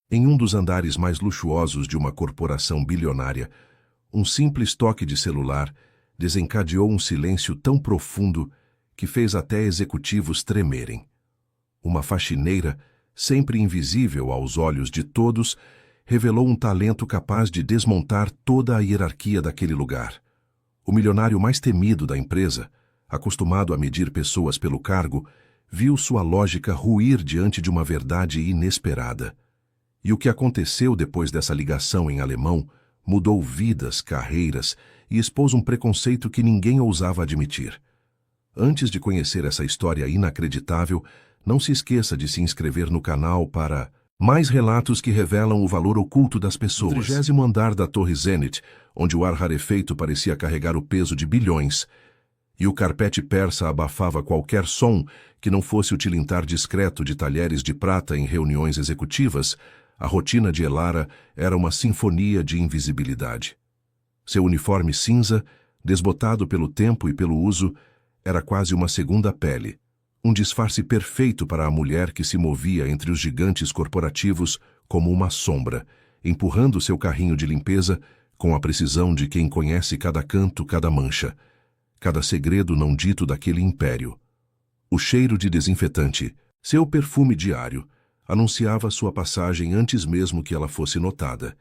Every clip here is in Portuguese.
Em um dos andares mais luxuosos de uma corporação bilionária, um simples toque de celular desencadeou um silêncio tão profundo que fez até executivos tremerem. Uma faxineira, sempre invisível aos olhos de todos, revelou um talento capaz de desmontar toda a hierarquia daquele lugar. O milionário mais temido da empresa, acostumado a medir pessoas pelo cargo, viu sua lógica ruir diante de uma verdade inesperada. E o que aconteceu depois dessa ligação em alemão mudou vidas, carreiras e expôs um preconceito que ninguém ousava admitir. Antes de conhecer essa história inacreditável, não se esqueça de se inscrever no canal para mais relatos que revelam o valor oculto das pessoas. No 30º andar da Torre Zenit, onde o ar rarefeito parecia carregar o peso de bilhões, e o carpete persa abafava qualquer som que não fosse o tilintar discreto de talheres de prata em reuniões executivas, a rotina de Elara era uma sinfonia de invisibilidade. Seu uniforme cinza, desbotado pelo tempo e pelo uso, era quase uma segunda pele, um disfarce perfeito para a mulher que se movia entre os gigantes corporativos como uma sombra, empurrando seu carrinho de limpeza com a precisão de quem conhece cada canto, cada mancha, cada segredo não dito daquele império. O cheiro de desinfetante, seu perfume diário, anunciava sua passagem antes mesmo que ela fosse notada,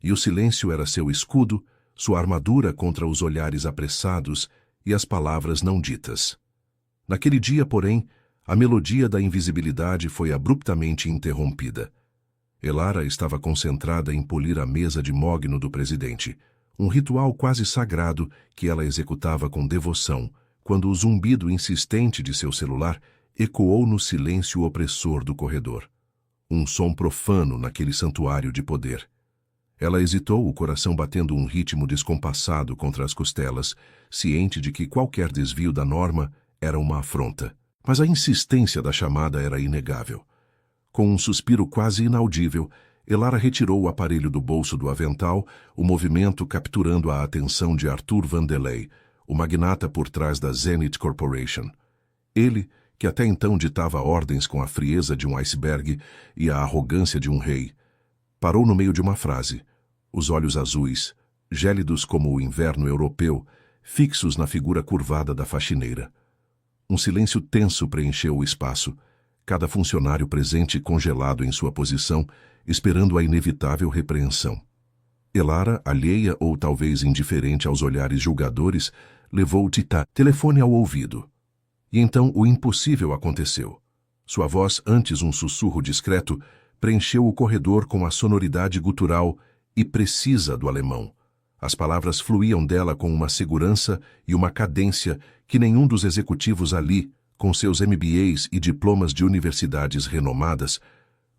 e o silêncio era seu escudo, sua armadura contra os olhares apressados e as palavras não ditas. Naquele dia, porém, a melodia da invisibilidade foi abruptamente interrompida. Elara estava concentrada em polir a mesa de mogno do presidente, um ritual quase sagrado que ela executava com devoção, quando o zumbido insistente de seu celular ecoou no silêncio opressor do corredor. Um som profano naquele santuário de poder. Ela hesitou, o coração batendo um ritmo descompassado contra as costelas, ciente de que qualquer desvio da norma era uma afronta. Mas a insistência da chamada era inegável. Com um suspiro quase inaudível, Elara retirou o aparelho do bolso do avental, o movimento capturando a atenção de Arthur Vandelay, o magnata por trás da Zenit Corporation. Ele, que até então ditava ordens com a frieza de um iceberg e a arrogância de um rei, parou no meio de uma frase, os olhos azuis, gélidos como o inverno europeu, fixos na figura curvada da faxineira. Um silêncio tenso preencheu o espaço, cada funcionário presente congelado em sua posição, esperando a inevitável repreensão. Elara, alheia ou talvez indiferente aos olhares julgadores, levou o telefone ao ouvido. E então o impossível aconteceu. Sua voz, antes um sussurro discreto, preencheu o corredor com a sonoridade gutural e precisa do alemão. As palavras fluíam dela com uma segurança e uma cadência que nenhum dos executivos ali, com seus MBAs e diplomas de universidades renomadas,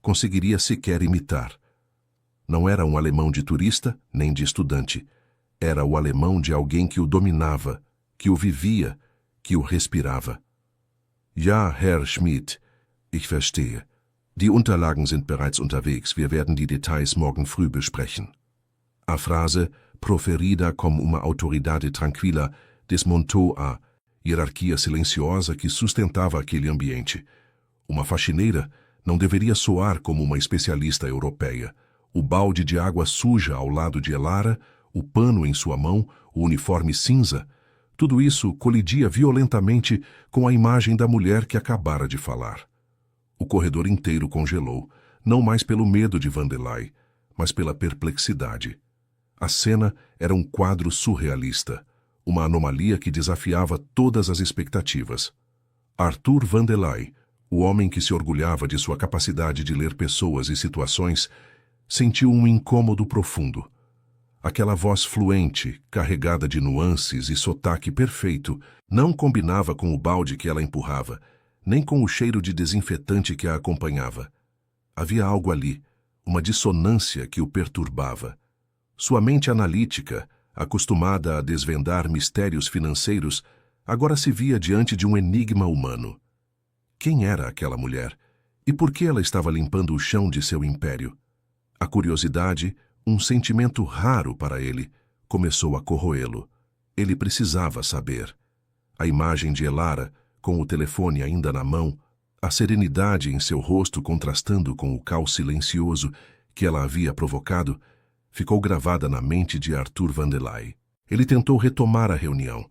conseguiria sequer imitar. Não era um alemão de turista, nem de estudante. Era o alemão de alguém que o dominava, que o vivia, que o respirava. Ja, Herr Schmidt, ich verstehe. Die Unterlagen sind bereits unterwegs, wir werden die Details morgen früh besprechen. A frase, proferida como uma autoridade tranquila, desmontou a hierarquia silenciosa que sustentava aquele ambiente. Uma faxineira não deveria soar como uma especialista europeia. O balde de água suja ao lado de Elara, o pano em sua mão, o uniforme cinza, tudo isso colidia violentamente com a imagem da mulher que acabara de falar. O corredor inteiro congelou, não mais pelo medo de Vandelay, mas pela perplexidade. A cena era um quadro surrealista, uma anomalia que desafiava todas as expectativas. Arthur Vandelay, o homem que se orgulhava de sua capacidade de ler pessoas e situações, sentiu um incômodo profundo. Aquela voz fluente, carregada de nuances e sotaque perfeito, não combinava com o balde que ela empurrava, nem com o cheiro de desinfetante que a acompanhava. Havia algo ali, uma dissonância que o perturbava. Sua mente analítica, acostumada a desvendar mistérios financeiros, agora se via diante de um enigma humano. Quem era aquela mulher? E por que ela estava limpando o chão de seu império? A curiosidade, um sentimento raro para ele, começou a corroê-lo. Ele precisava saber. A imagem de Elara, com o telefone ainda na mão, a serenidade em seu rosto contrastando com o caos silencioso, que ela havia provocado ficou gravada na mente de Arthur Vandelay. Ele tentou retomar a reunião,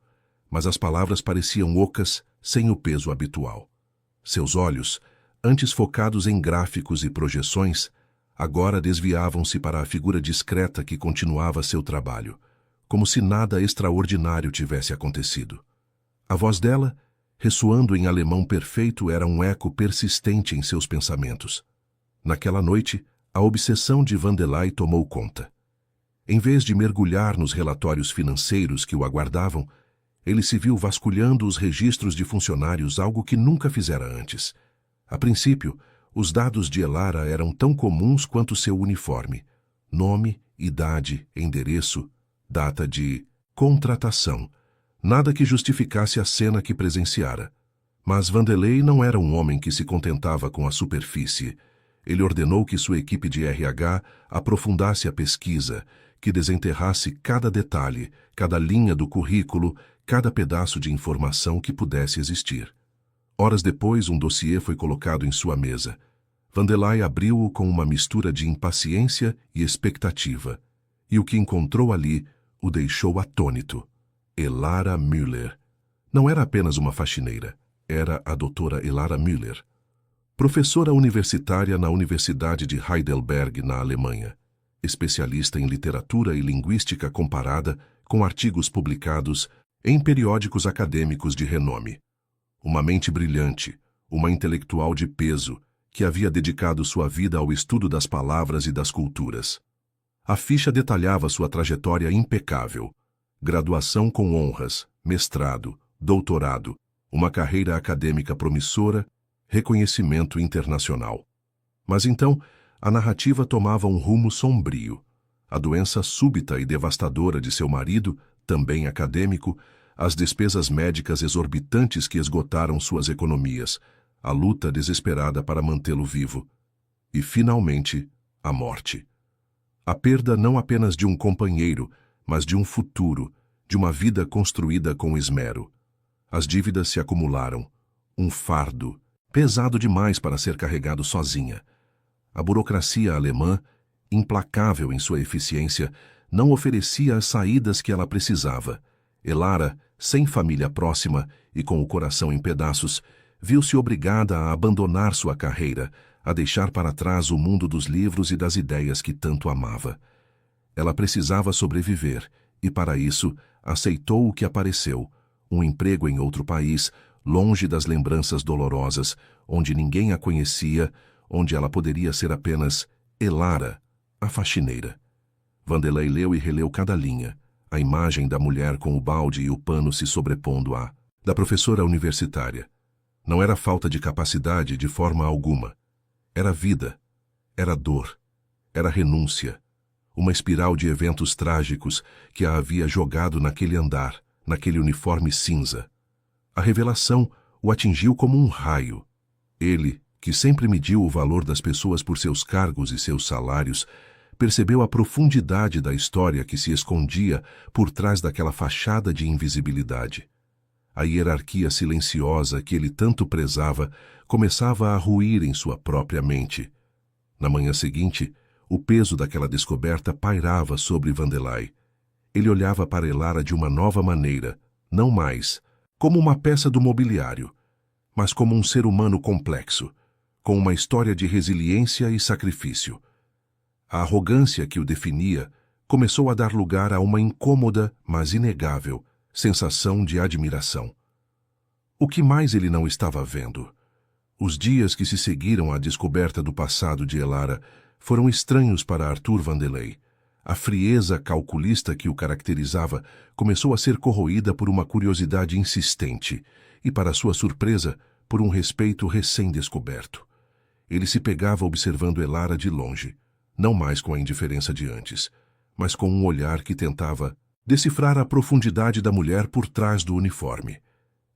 mas as palavras pareciam ocas, sem o peso habitual. Seus olhos, antes focados em gráficos e projeções, agora desviavam-se para a figura discreta que continuava seu trabalho, como se nada extraordinário tivesse acontecido. A voz dela, ressoando em alemão perfeito, era um eco persistente em seus pensamentos. Naquela noite, a obsessão de Vandelay tomou conta. Em vez de mergulhar nos relatórios financeiros que o aguardavam, ele se viu vasculhando os registros de funcionários, algo que nunca fizera antes. A princípio, os dados de Elara eram tão comuns quanto seu uniforme: nome, idade, endereço, data de contratação. Nada que justificasse a cena que presenciara. Mas Vandelay não era um homem que se contentava com a superfície. Ele ordenou que sua equipe de RH aprofundasse a pesquisa, que desenterrasse cada detalhe, cada linha do currículo, cada pedaço de informação que pudesse existir. Horas depois, um dossiê foi colocado em sua mesa. Vandelay abriu-o com uma mistura de impaciência e expectativa, e o que encontrou ali o deixou atônito. Elara Müller. Não era apenas uma faxineira, era a doutora Elara Müller, professora universitária na Universidade de Heidelberg, na Alemanha, especialista em literatura e linguística comparada, com artigos publicados em periódicos acadêmicos de renome. Uma mente brilhante, uma intelectual de peso, que havia dedicado sua vida ao estudo das palavras e das culturas. A ficha detalhava sua trajetória impecável: graduação com honras, mestrado, doutorado, uma carreira acadêmica promissora, reconhecimento internacional. Mas então, a narrativa tomava um rumo sombrio. A doença súbita e devastadora de seu marido, também acadêmico, as despesas médicas exorbitantes que esgotaram suas economias, a luta desesperada para mantê-lo vivo. E, finalmente, a morte. A perda não apenas de um companheiro, mas de um futuro, de uma vida construída com esmero. As dívidas se acumularam. Um fardo, pesado demais para ser carregado sozinha. A burocracia alemã, implacável em sua eficiência, não oferecia as saídas que ela precisava. Elara, sem família próxima e com o coração em pedaços, viu-se obrigada a abandonar sua carreira, a deixar para trás o mundo dos livros e das ideias que tanto amava. Ela precisava sobreviver e, para isso, aceitou o que apareceu: um emprego em outro país, longe das lembranças dolorosas, onde ninguém a conhecia, onde ela poderia ser apenas Elara, a faxineira. Vandelay leu e releu cada linha, a imagem da mulher com o balde e o pano se sobrepondo à da professora universitária. Não era falta de capacidade de forma alguma. Era vida, era dor, era renúncia, uma espiral de eventos trágicos que a havia jogado naquele andar, naquele uniforme cinza. A revelação o atingiu como um raio. Ele, que sempre mediu o valor das pessoas por seus cargos e seus salários, percebeu a profundidade da história que se escondia por trás daquela fachada de invisibilidade. A hierarquia silenciosa que ele tanto prezava começava a ruir em sua própria mente. Na manhã seguinte, o peso daquela descoberta pairava sobre Vandelay. Ele olhava para Elara de uma nova maneira, não mais como uma peça do mobiliário, mas como um ser humano complexo, com uma história de resiliência e sacrifício. A arrogância que o definia começou a dar lugar a uma incômoda, mas inegável, sensação de admiração. O que mais ele não estava vendo? Os dias que se seguiram à descoberta do passado de Elara foram estranhos para Arthur Vandelay. A frieza calculista que o caracterizava começou a ser corroída por uma curiosidade insistente e, para sua surpresa, por um respeito recém-descoberto. Ele se pegava observando Elara de longe, não mais com a indiferença de antes, mas com um olhar que tentava decifrar a profundidade da mulher por trás do uniforme.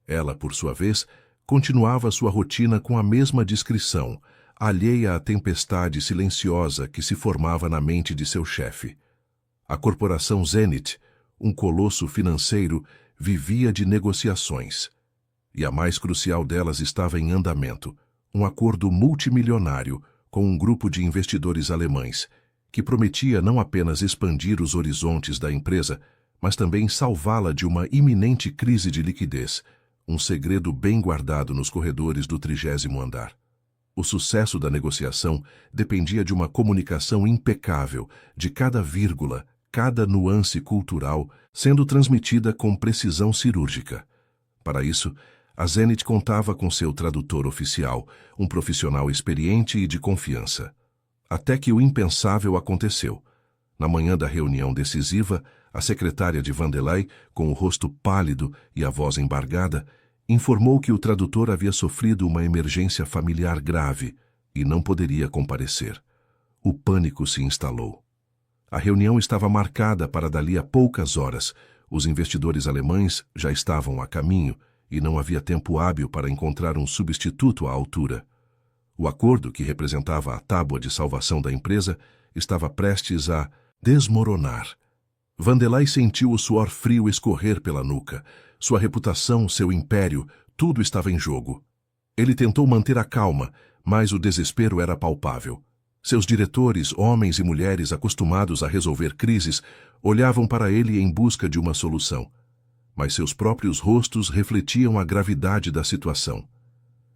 Ela, por sua vez, continuava sua rotina com a mesma discrição, alheia à tempestade silenciosa que se formava na mente de seu chefe. A corporação Zenith, um colosso financeiro, vivia de negociações. E a mais crucial delas estava em andamento: um acordo multimilionário com um grupo de investidores alemães, que prometia não apenas expandir os horizontes da empresa, mas também salvá-la de uma iminente crise de liquidez, um segredo bem guardado nos corredores do 30º andar. O sucesso da negociação dependia de uma comunicação impecável, de cada vírgula, cada nuance cultural sendo transmitida com precisão cirúrgica. Para isso, a Zenit contava com seu tradutor oficial, um profissional experiente e de confiança. Até que o impensável aconteceu. Na manhã da reunião decisiva, a secretária de Vandelay, com o rosto pálido e a voz embargada, informou que o tradutor havia sofrido uma emergência familiar grave e não poderia comparecer. O pânico se instalou. A reunião estava marcada para dali a poucas horas. Os investidores alemães já estavam a caminho e não havia tempo hábil para encontrar um substituto à altura. O acordo, que representava a tábua de salvação da empresa, estava prestes a desmoronar. Vandelay sentiu o suor frio escorrer pela nuca. Sua reputação, seu império, tudo estava em jogo. Ele tentou manter a calma, mas o desespero era palpável. Seus diretores, homens e mulheres acostumados a resolver crises, olhavam para ele em busca de uma solução. Mas seus próprios rostos refletiam a gravidade da situação.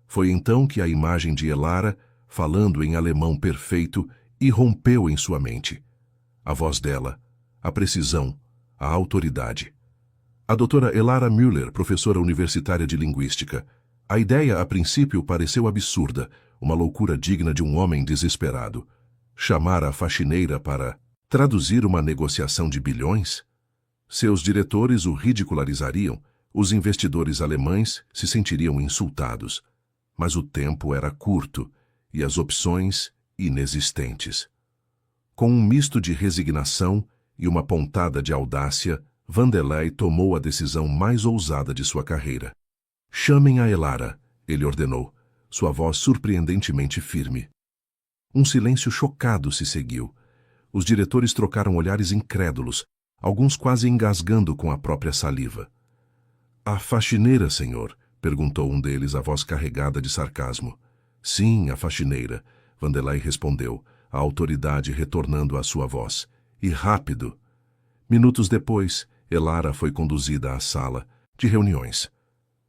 Foi então que a imagem de Elara, falando em alemão perfeito, irrompeu em sua mente. A voz dela, a precisão, a autoridade. A doutora Elara Müller, professora universitária de linguística. A ideia, a princípio, pareceu absurda, uma loucura digna de um homem desesperado. Chamar a faxineira para traduzir uma negociação de bilhões? Seus diretores o ridicularizariam, os investidores alemães se sentiriam insultados. Mas o tempo era curto e as opções inexistentes. Com um misto de resignação e uma pontada de audácia, Vandelay tomou a decisão mais ousada de sua carreira. "Chamem a Elara", ele ordenou, sua voz surpreendentemente firme. Um silêncio chocado se seguiu. Os diretores trocaram olhares incrédulos, alguns quase engasgando com a própria saliva. "A faxineira, senhor?", perguntou um deles, a voz carregada de sarcasmo. "Sim, a faxineira", Vandelay respondeu, a autoridade retornando à sua voz. "E rápido." Minutos depois, Elara foi conduzida à sala de reuniões.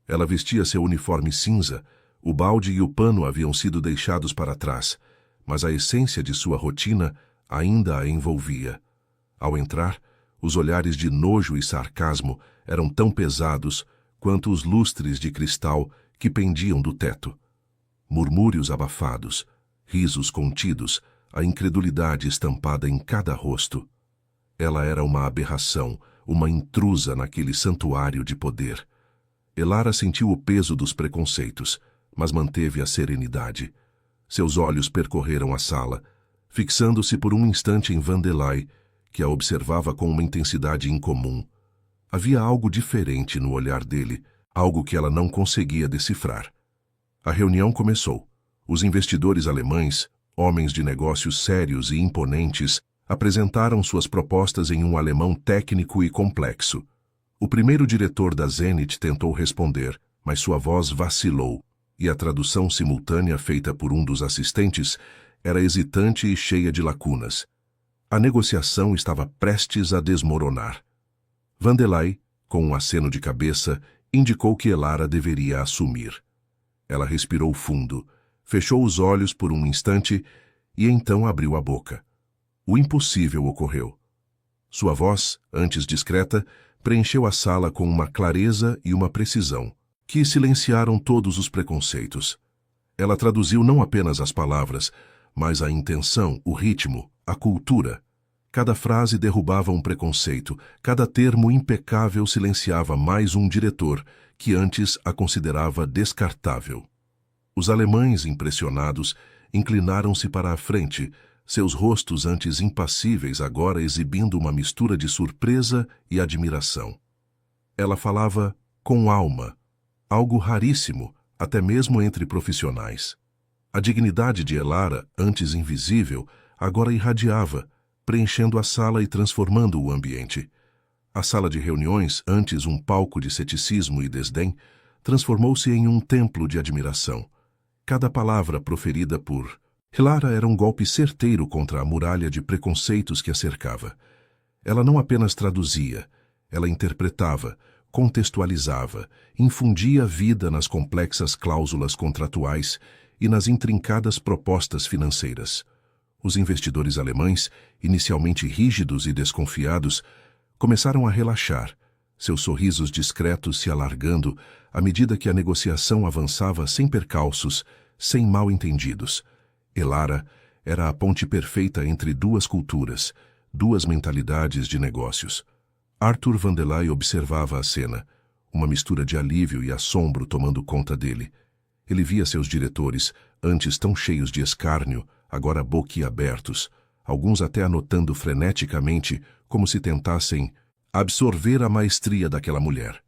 Ela vestia seu uniforme cinza, o balde e o pano haviam sido deixados para trás, mas a essência de sua rotina ainda a envolvia. Ao entrar, os olhares de nojo e sarcasmo eram tão pesados quanto os lustres de cristal que pendiam do teto. Murmúrios abafados, risos contidos, a incredulidade estampada em cada rosto. Ela era uma aberração, uma intrusa naquele santuário de poder. Elara sentiu o peso dos preconceitos, mas manteve a serenidade. Seus olhos percorreram a sala, fixando-se por um instante em Vandelay, que a observava com uma intensidade incomum. Havia algo diferente no olhar dele, algo que ela não conseguia decifrar. A reunião começou. Os investidores alemães, homens de negócios sérios e imponentes, apresentaram suas propostas em um alemão técnico e complexo. O primeiro diretor da Zenit tentou responder, mas sua voz vacilou, e a tradução simultânea feita por um dos assistentes era hesitante e cheia de lacunas. A negociação estava prestes a desmoronar. Vandelay, com um aceno de cabeça, indicou que Elara deveria assumir. Ela respirou fundo, fechou os olhos por um instante e então abriu a boca. O impossível ocorreu. Sua voz, antes discreta, preencheu a sala com uma clareza e uma precisão, que silenciaram todos os preconceitos. Ela traduziu não apenas as palavras, mas a intenção, o ritmo, a cultura. Cada frase derrubava um preconceito, cada termo impecável silenciava mais um diretor, que antes a considerava descartável. Os alemães, impressionados, inclinaram-se para a frente, seus rostos antes impassíveis agora exibindo uma mistura de surpresa e admiração. Ela falava com alma, algo raríssimo, até mesmo entre profissionais. A dignidade de Elara, antes invisível, agora irradiava, preenchendo a sala e transformando o ambiente. A sala de reuniões, antes um palco de ceticismo e desdém, transformou-se em um templo de admiração. Cada palavra proferida por Elara era um golpe certeiro contra a muralha de preconceitos que a cercava. Ela não apenas traduzia, ela interpretava, contextualizava, infundia vida nas complexas cláusulas contratuais e nas intrincadas propostas financeiras. Os investidores alemães, inicialmente rígidos e desconfiados, começaram a relaxar, seus sorrisos discretos se alargando à medida que a negociação avançava sem percalços, sem mal-entendidos. Elara era a ponte perfeita entre duas culturas, duas mentalidades de negócios. Arthur Vandelay observava a cena, uma mistura de alívio e assombro tomando conta dele. Ele via seus diretores, antes tão cheios de escárnio, agora boquiabertos, alguns até anotando freneticamente como se tentassem absorver a maestria daquela mulher.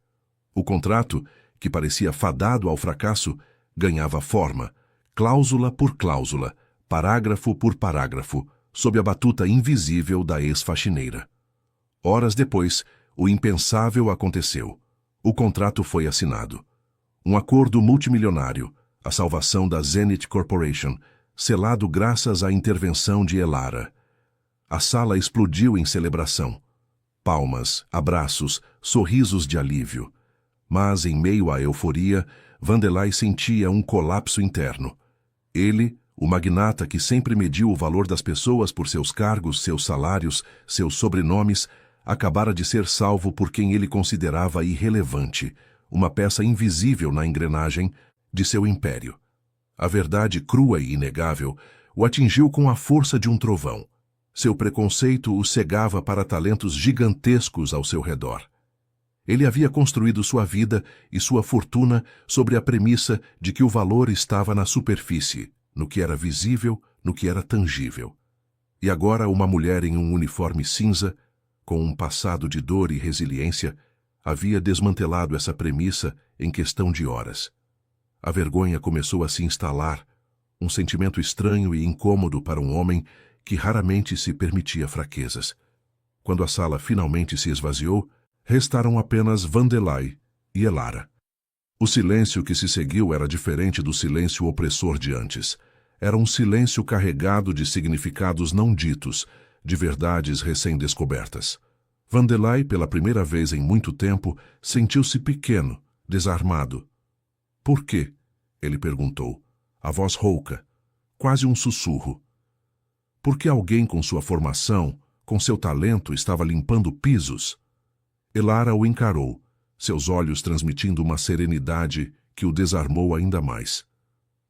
O contrato, que parecia fadado ao fracasso, ganhava forma, cláusula por cláusula, parágrafo por parágrafo, sob a batuta invisível da ex-faxineira. Horas depois, o impensável aconteceu. O contrato foi assinado. Um acordo multimilionário, a salvação da Zenith Corporation, selado graças à intervenção de Elara. A sala explodiu em celebração. Palmas, abraços, sorrisos de alívio. Mas, em meio à euforia, Vandelay sentia um colapso interno. Ele, o magnata que sempre mediu o valor das pessoas por seus cargos, seus salários, seus sobrenomes, acabara de ser salvo por quem ele considerava irrelevante, uma peça invisível na engrenagem de seu império. A verdade crua e inegável o atingiu com a força de um trovão. Seu preconceito o cegava para talentos gigantescos ao seu redor. Ele havia construído sua vida e sua fortuna sobre a premissa de que o valor estava na superfície, no que era visível, no que era tangível. E agora uma mulher em um uniforme cinza, com um passado de dor e resiliência, havia desmantelado essa premissa em questão de horas. A vergonha começou a se instalar, um sentimento estranho e incômodo para um homem que raramente se permitia fraquezas. Quando a sala finalmente se esvaziou, restaram apenas Vandelay e Elara. O silêncio que se seguiu era diferente do silêncio opressor de antes. Era um silêncio carregado de significados não ditos, de verdades recém-descobertas. Vandelay, pela primeira vez em muito tempo, sentiu-se pequeno, desarmado. Por quê? Ele perguntou, a voz rouca, quase um sussurro. Porque alguém com sua formação, com seu talento, estava limpando pisos? Elara o encarou, seus olhos transmitindo uma serenidade que o desarmou ainda mais.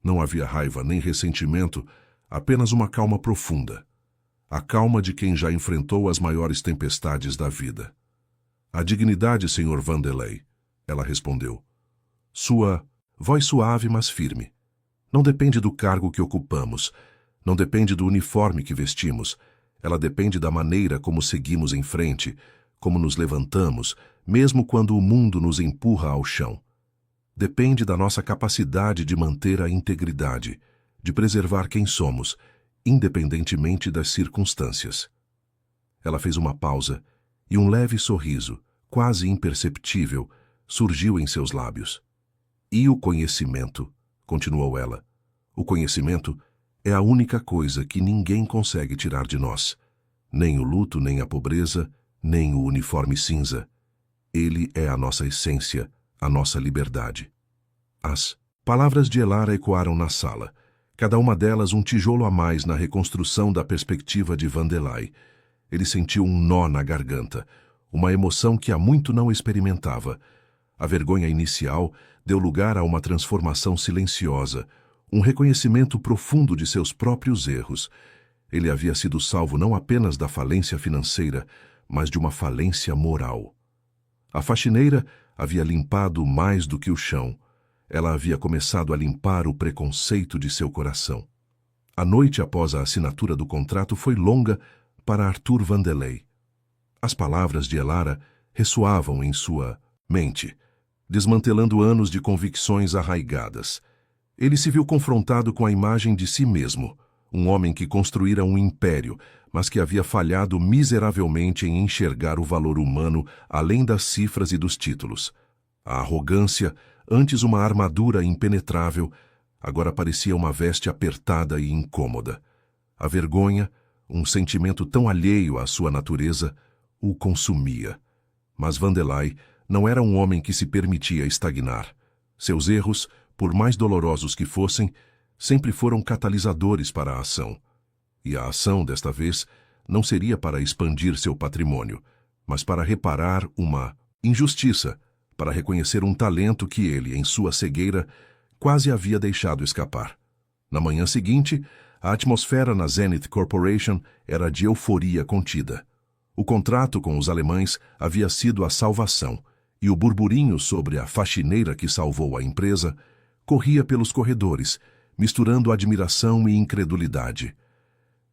Não havia raiva nem ressentimento, apenas uma calma profunda. A calma de quem já enfrentou as maiores tempestades da vida. A dignidade, Sr. Vandelay, ela respondeu. Sua voz suave, mas firme. Não depende do cargo que ocupamos, não depende do uniforme que vestimos, ela depende da maneira como seguimos em frente, como nos levantamos, mesmo quando o mundo nos empurra ao chão. Depende da nossa capacidade de manter a integridade, de preservar quem somos, independentemente das circunstâncias. Ela fez uma pausa e um leve sorriso, quase imperceptível, surgiu em seus lábios. E o conhecimento, continuou ela, o conhecimento é a única coisa que ninguém consegue tirar de nós. Nem o luto, nem a pobreza, nem o uniforme cinza. Ele é a nossa essência, a nossa liberdade. As palavras de Elara ecoaram na sala, cada uma delas um tijolo a mais na reconstrução da perspectiva de Vandelay. Ele sentiu um nó na garganta, uma emoção que há muito não experimentava. A vergonha inicial deu lugar a uma transformação silenciosa, um reconhecimento profundo de seus próprios erros. Ele havia sido salvo não apenas da falência financeira, mas de uma falência moral. A faxineira havia limpado mais do que o chão. Ela havia começado a limpar o preconceito de seu coração. A noite após a assinatura do contrato foi longa para Arthur Vandelay. As palavras de Elara ressoavam em sua mente, desmantelando anos de convicções arraigadas. Ele se viu confrontado com a imagem de si mesmo, um homem que construíra um império, mas que havia falhado miseravelmente em enxergar o valor humano além das cifras e dos títulos. A arrogância, antes uma armadura impenetrável, agora parecia uma veste apertada e incômoda. A vergonha, um sentimento tão alheio à sua natureza, o consumia. Mas Vandelay não era um homem que se permitia estagnar. Seus erros, por mais dolorosos que fossem, sempre foram catalisadores para a ação. E a ação, desta vez, não seria para expandir seu patrimônio, mas para reparar uma injustiça, para reconhecer um talento que ele, em sua cegueira, quase havia deixado escapar. Na manhã seguinte, a atmosfera na Zenith Corporation era de euforia contida. O contrato com os alemães havia sido a salvação, e o burburinho sobre a faxineira que salvou a empresa corria pelos corredores, misturando admiração e incredulidade.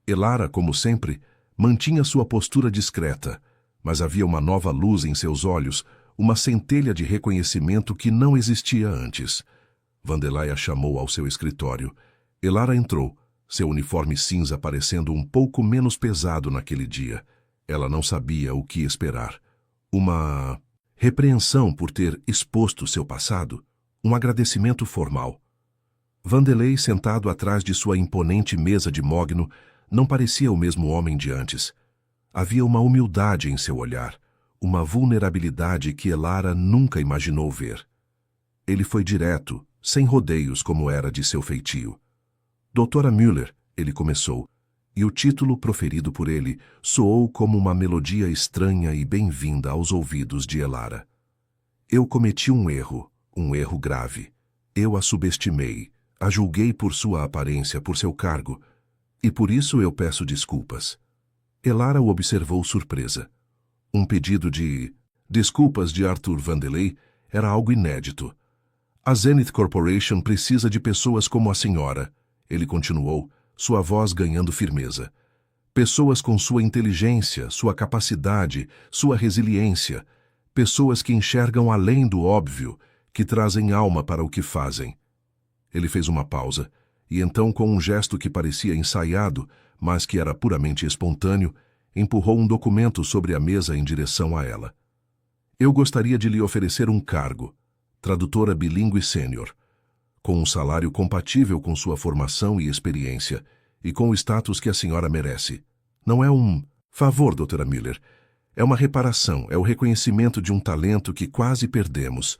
Elara, como sempre, mantinha sua postura discreta, mas havia uma nova luz em seus olhos, uma centelha de reconhecimento que não existia antes. Vandelay a chamou ao seu escritório. Elara entrou, seu uniforme cinza parecendo um pouco menos pesado naquele dia. Ela não sabia o que esperar. Uma repreensão por ter exposto seu passado? Um agradecimento formal? Vandelay, sentado atrás de sua imponente mesa de mogno, não parecia o mesmo homem de antes. Havia uma humildade em seu olhar, uma vulnerabilidade que Elara nunca imaginou ver. Ele foi direto, sem rodeios como era de seu feitio. Doutora Müller, ele começou, e o título proferido por ele soou como uma melodia estranha e bem-vinda aos ouvidos de Elara. Eu cometi um erro grave. Eu a subestimei, a julguei por sua aparência, por seu cargo, e por isso eu peço desculpas. Elara o observou surpresa. Um pedido de desculpas de Arthur Vandelay era algo inédito. A Zenith Corporation precisa de pessoas como a senhora, ele continuou, sua voz ganhando firmeza. Pessoas com sua inteligência, sua capacidade, sua resiliência. Pessoas que enxergam além do óbvio, que trazem alma para o que fazem. Ele fez uma pausa, e então, com um gesto que parecia ensaiado, mas que era puramente espontâneo, empurrou um documento sobre a mesa em direção a ela. Eu gostaria de lhe oferecer um cargo, tradutora bilíngue sênior, com um salário compatível com sua formação e experiência, e com o status que a senhora merece. Não é um favor, doutora Müller. É uma reparação, é o reconhecimento de um talento que quase perdemos.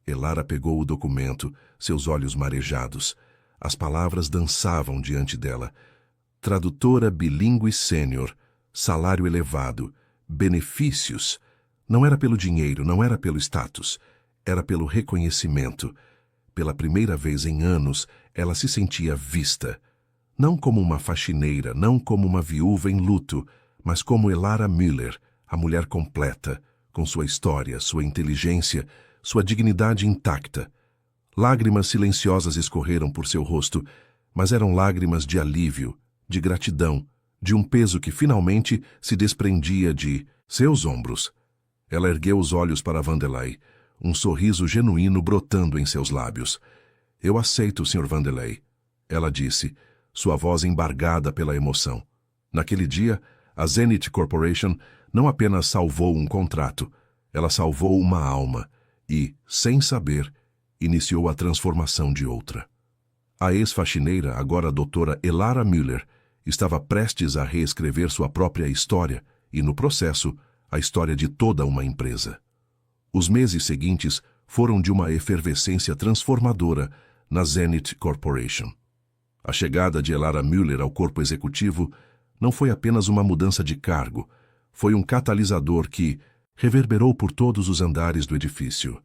Elara pegou o documento, seus olhos marejados. As palavras dançavam diante dela. Tradutora bilíngue sênior, salário elevado, benefícios. Não era pelo dinheiro, não era pelo status. Era pelo reconhecimento. Pela primeira vez em anos, ela se sentia vista. Não como uma faxineira, não como uma viúva em luto, mas como Elara Müller, a mulher completa, com sua história, sua inteligência, sua dignidade intacta. Lágrimas silenciosas escorreram por seu rosto, mas eram lágrimas de alívio, de gratidão, de um peso que finalmente se desprendia de seus ombros. Ela ergueu os olhos para Vandelay, um sorriso genuíno brotando em seus lábios. Eu aceito, Sr. Vandelay, ela disse, sua voz embargada pela emoção. Naquele dia, a Zenith Corporation não apenas salvou um contrato, ela salvou uma alma e, sem saber, iniciou a transformação de outra. A ex-faxineira, agora a doutora Elara Müller, estava prestes a reescrever sua própria história e, no processo, a história de toda uma empresa. Os meses seguintes foram de uma efervescência transformadora na Zenith Corporation. A chegada de Elara Müller ao corpo executivo não foi apenas uma mudança de cargo, foi um catalisador que reverberou por todos os andares do edifício.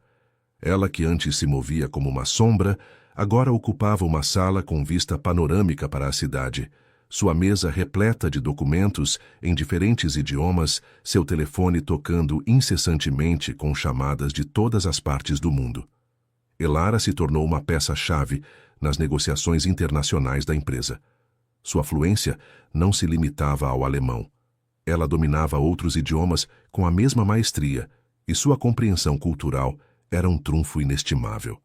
Ela, que antes se movia como uma sombra, agora ocupava uma sala com vista panorâmica para a cidade, sua mesa repleta de documentos em diferentes idiomas, seu telefone tocando incessantemente com chamadas de todas as partes do mundo. Elara se tornou uma peça-chave nas negociações internacionais da empresa. Sua fluência não se limitava ao alemão. Ela dominava outros idiomas com a mesma maestria, e sua compreensão cultural era um trunfo inestimável.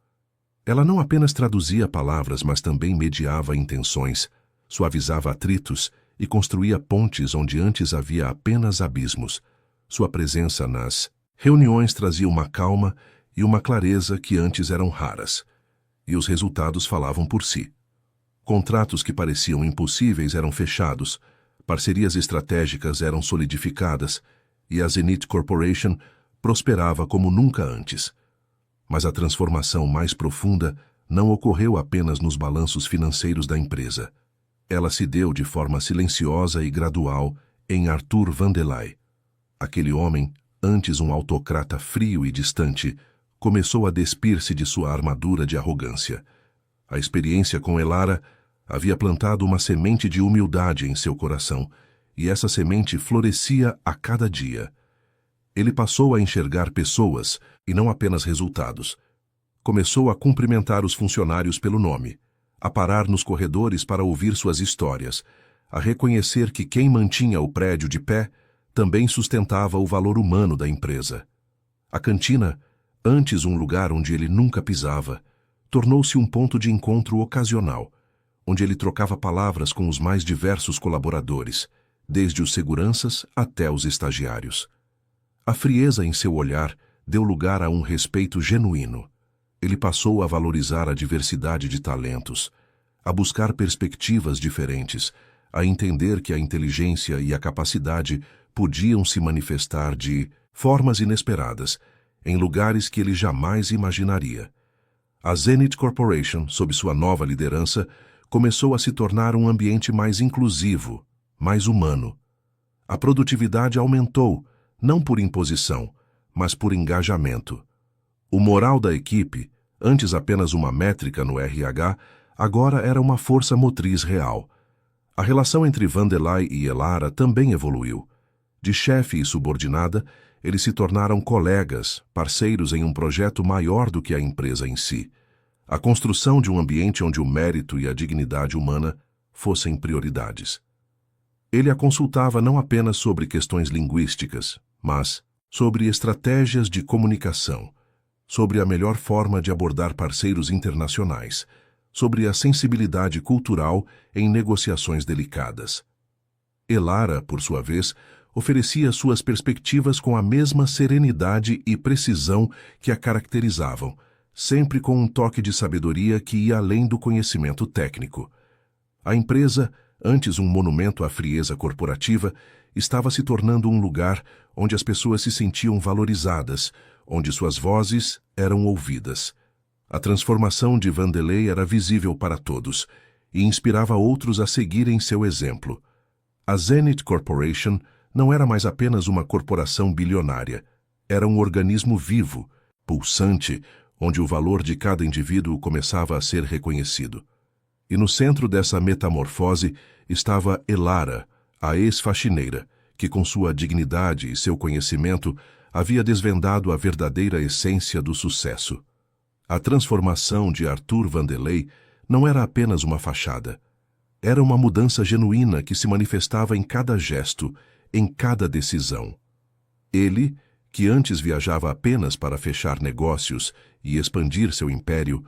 Ela não apenas traduzia palavras, mas também mediava intenções, suavizava atritos e construía pontes onde antes havia apenas abismos. Sua presença nas reuniões trazia uma calma e uma clareza que antes eram raras. e os resultados falavam por si. Contratos que pareciam impossíveis eram fechados, parcerias estratégicas eram solidificadas e a Zenith Corporation prosperava como nunca antes. Mas a transformação mais profunda não ocorreu apenas nos balanços financeiros da empresa. Ela se deu de forma silenciosa e gradual em Arthur Vandelay. Aquele homem, antes um autocrata frio e distante, começou a despir-se de sua armadura de arrogância. A experiência com Elara havia plantado uma semente de humildade em seu coração, e essa semente florescia a cada dia. Ele passou a enxergar pessoas e não apenas resultados. Começou a cumprimentar os funcionários pelo nome, a parar nos corredores para ouvir suas histórias, a reconhecer que quem mantinha o prédio de pé também sustentava o valor humano da empresa. A cantina, antes um lugar onde ele nunca pisava, tornou-se um ponto de encontro ocasional, onde ele trocava palavras com os mais diversos colaboradores, desde os seguranças até os estagiários. A frieza em seu olhar deu lugar a um respeito genuíno. Ele passou a valorizar a diversidade de talentos, a buscar perspectivas diferentes, a entender que a inteligência e a capacidade podiam se manifestar de formas inesperadas, em lugares que ele jamais imaginaria. A Zenith Corporation, sob sua nova liderança, começou a se tornar um ambiente mais inclusivo, mais humano. A produtividade aumentou, não por imposição, mas por engajamento. O moral da equipe, antes apenas uma métrica no RH, agora era uma força motriz real. A relação entre Vandelay e Elara também evoluiu. De chefe e subordinada, eles se tornaram colegas, parceiros em um projeto maior do que a empresa em si. A construção de um ambiente onde o mérito e a dignidade humana fossem prioridades. Ele a consultava não apenas sobre questões linguísticas, mas sobre estratégias de comunicação, sobre a melhor forma de abordar parceiros internacionais, sobre a sensibilidade cultural em negociações delicadas. Elara, por sua vez, oferecia suas perspectivas com a mesma serenidade e precisão que a caracterizavam, sempre com um toque de sabedoria que ia além do conhecimento técnico. A empresa, antes um monumento à frieza corporativa, estava se tornando um lugar onde as pessoas se sentiam valorizadas, onde suas vozes eram ouvidas. A transformação de Vandelay era visível para todos e inspirava outros a seguirem seu exemplo. A Zenith Corporation não era mais apenas uma corporação bilionária. Era um organismo vivo, pulsante, onde o valor de cada indivíduo começava a ser reconhecido. E no centro dessa metamorfose estava Elara, a ex-faxineira, que com sua dignidade e seu conhecimento havia desvendado a verdadeira essência do sucesso. A transformação de Arthur Vandelay não era apenas uma fachada. Era uma mudança genuína que se manifestava em cada gesto, em cada decisão. Ele, que antes viajava apenas para fechar negócios e expandir seu império,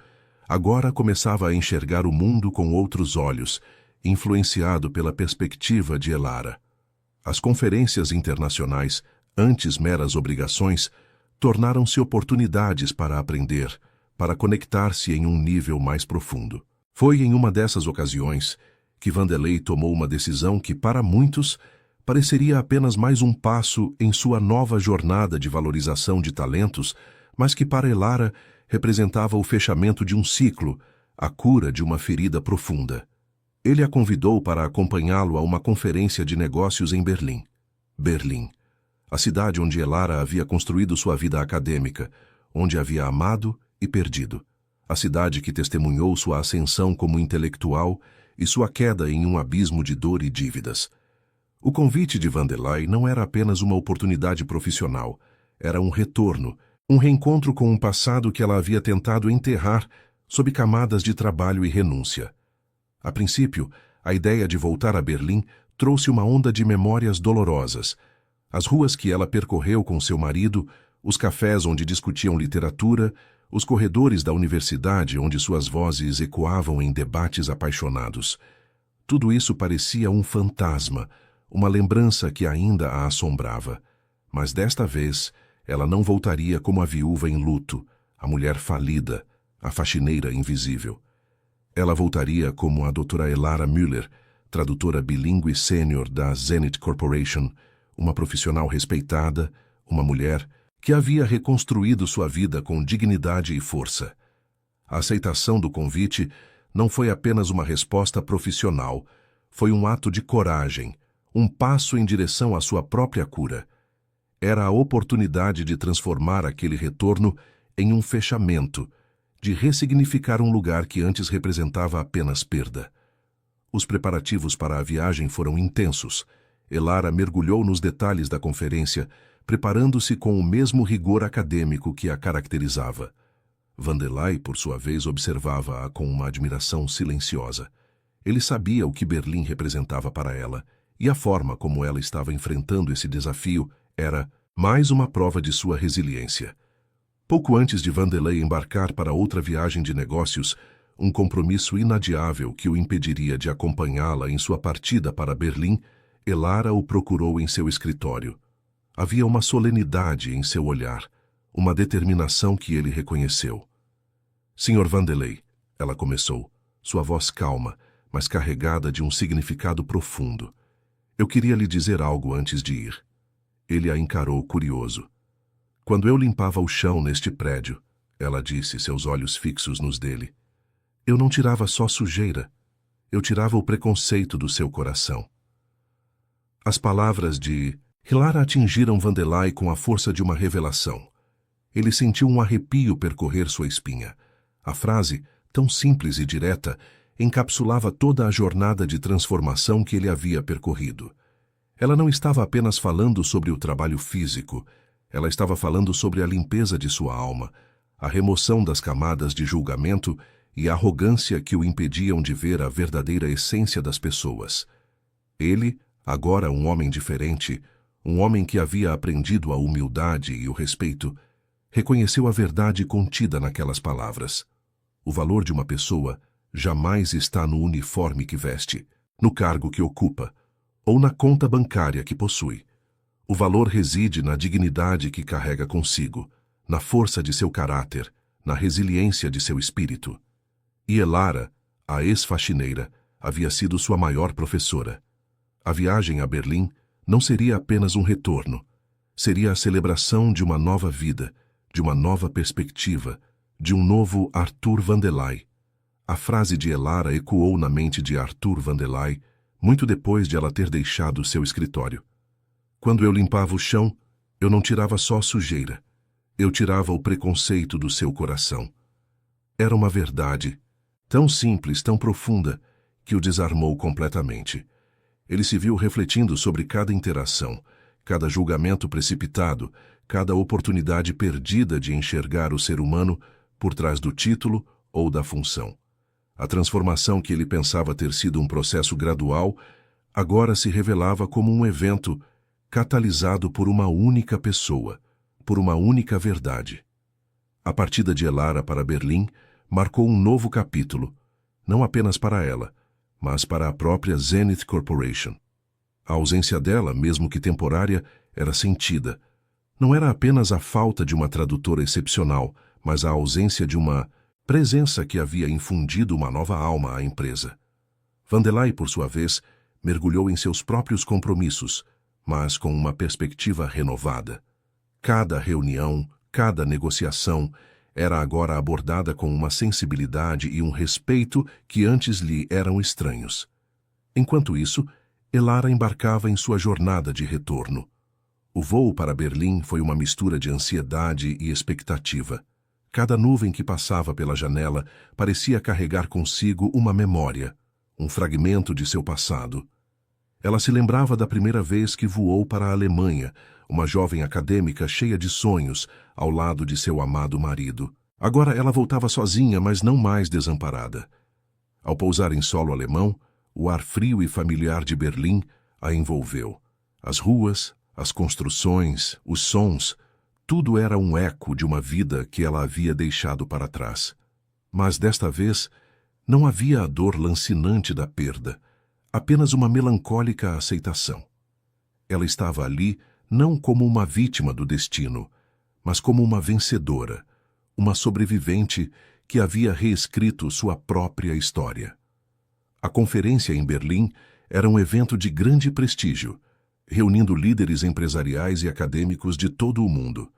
agora começava a enxergar o mundo com outros olhos, influenciado pela perspectiva de Elara. As conferências internacionais, antes meras obrigações, tornaram-se oportunidades para aprender, para conectar-se em um nível mais profundo. Foi em uma dessas ocasiões que Vandelay tomou uma decisão que, para muitos, pareceria apenas mais um passo em sua nova jornada de valorização de talentos, mas que para Elara representava o fechamento de um ciclo, a cura de uma ferida profunda. Ele a convidou para acompanhá-lo a uma conferência de negócios em Berlim. Berlim, a cidade onde Elara havia construído sua vida acadêmica, onde havia amado e perdido. A cidade que testemunhou sua ascensão como intelectual e sua queda em um abismo de dor e dívidas. O convite de Vandelay não era apenas uma oportunidade profissional, era um retorno, um reencontro com um passado que ela havia tentado enterrar sob camadas de trabalho e renúncia. A princípio, a ideia de voltar a Berlim trouxe uma onda de memórias dolorosas. As ruas que ela percorreu com seu marido, os cafés onde discutiam literatura, os corredores da universidade onde suas vozes ecoavam em debates apaixonados. Tudo isso parecia um fantasma, uma lembrança que ainda a assombrava. Mas desta vez, ela não voltaria como a viúva em luto, a mulher falida, a faxineira invisível. Ela voltaria como a doutora Elara Müller, tradutora bilíngue sênior da Zenith Corporation, uma profissional respeitada, uma mulher que havia reconstruído sua vida com dignidade e força. A aceitação do convite não foi apenas uma resposta profissional, foi um ato de coragem, um passo em direção à sua própria cura. Era a oportunidade de transformar aquele retorno em um fechamento, de ressignificar um lugar que antes representava apenas perda. Os preparativos para a viagem foram intensos. Elara mergulhou nos detalhes da conferência, preparando-se com o mesmo rigor acadêmico que a caracterizava. Vandelay, por sua vez, observava-a com uma admiração silenciosa. Ele sabia o que Berlim representava para ela, e a forma como ela estava enfrentando esse desafio era mais uma prova de sua resiliência. Pouco antes de Vandelay embarcar para outra viagem de negócios, um compromisso inadiável que o impediria de acompanhá-la em sua partida para Berlim, Elara o procurou em seu escritório. Havia uma solenidade em seu olhar, uma determinação que ele reconheceu. Sr. Vandelay, ela começou, sua voz calma, mas carregada de um significado profundo. Eu queria lhe dizer algo antes de ir. Ele a encarou curioso. Quando eu limpava o chão neste prédio, ela disse, seus olhos fixos nos dele, eu não tirava só sujeira, eu tirava o preconceito do seu coração. As palavras de Elara atingiram Vandelay com a força de uma revelação. Ele sentiu um arrepio percorrer sua espinha. A frase, tão simples e direta, encapsulava toda a jornada de transformação que ele havia percorrido. Ela não estava apenas falando sobre o trabalho físico, ela estava falando sobre a limpeza de sua alma, a remoção das camadas de julgamento e a arrogância que o impediam de ver a verdadeira essência das pessoas. Ele, agora um homem diferente, um homem que havia aprendido a humildade e o respeito, reconheceu a verdade contida naquelas palavras. O valor de uma pessoa jamais está no uniforme que veste, no cargo que ocupa, ou na conta bancária que possui. O valor reside na dignidade que carrega consigo, na força de seu caráter, na resiliência de seu espírito. E Elara, a ex-faxineira, havia sido sua maior professora. A viagem a Berlim não seria apenas um retorno, seria a celebração de uma nova vida, de uma nova perspectiva, de um novo Arthur Vandelay. A frase de Elara ecoou na mente de Arthur Vandelay muito depois de ela ter deixado seu escritório. Quando eu limpava o chão, eu não tirava só sujeira, eu tirava o preconceito do seu coração. Era uma verdade, tão simples, tão profunda, que o desarmou completamente. Ele se viu refletindo sobre cada interação, cada julgamento precipitado, cada oportunidade perdida de enxergar o ser humano por trás do título ou da função. A transformação que ele pensava ter sido um processo gradual, agora se revelava como um evento catalisado por uma única pessoa, por uma única verdade. A partida de Elara para Berlim marcou um novo capítulo, não apenas para ela, mas para a própria Zenith Corporation. A ausência dela, mesmo que temporária, era sentida. Não era apenas a falta de uma tradutora excepcional, mas a ausência de uma presença que havia infundido uma nova alma à empresa. Vandelay, por sua vez, mergulhou em seus próprios compromissos, mas com uma perspectiva renovada. Cada reunião, cada negociação, era agora abordada com uma sensibilidade e um respeito que antes lhe eram estranhos. Enquanto isso, Elara embarcava em sua jornada de retorno. O voo para Berlim foi uma mistura de ansiedade e expectativa. Cada nuvem que passava pela janela parecia carregar consigo uma memória, um fragmento de seu passado. Ela se lembrava da primeira vez que voou para a Alemanha, uma jovem acadêmica cheia de sonhos, ao lado de seu amado marido. Agora ela voltava sozinha, mas não mais desamparada. Ao pousar em solo alemão, o ar frio e familiar de Berlim a envolveu. As ruas, as construções, os sons, tudo era um eco de uma vida que ela havia deixado para trás. Mas desta vez, não havia a dor lancinante da perda, apenas uma melancólica aceitação. Ela estava ali não como uma vítima do destino, mas como uma vencedora, uma sobrevivente que havia reescrito sua própria história. A conferência em Berlim era um evento de grande prestígio, reunindo líderes empresariais e acadêmicos de todo o mundo.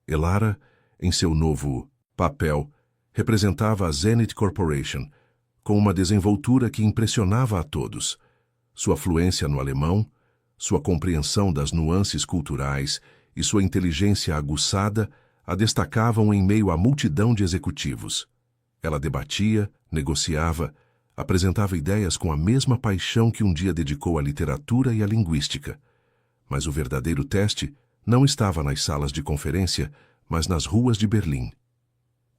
Elara, em seu novo papel, representava a Zenith Corporation, com uma desenvoltura que impressionava a todos. Sua fluência no alemão, sua compreensão das nuances culturais e sua inteligência aguçada a destacavam em meio à multidão de executivos. Ela debatia, negociava, apresentava ideias com a mesma paixão que um dia dedicou à literatura e à linguística. Mas o verdadeiro teste não estava nas salas de conferência, mas nas ruas de Berlim.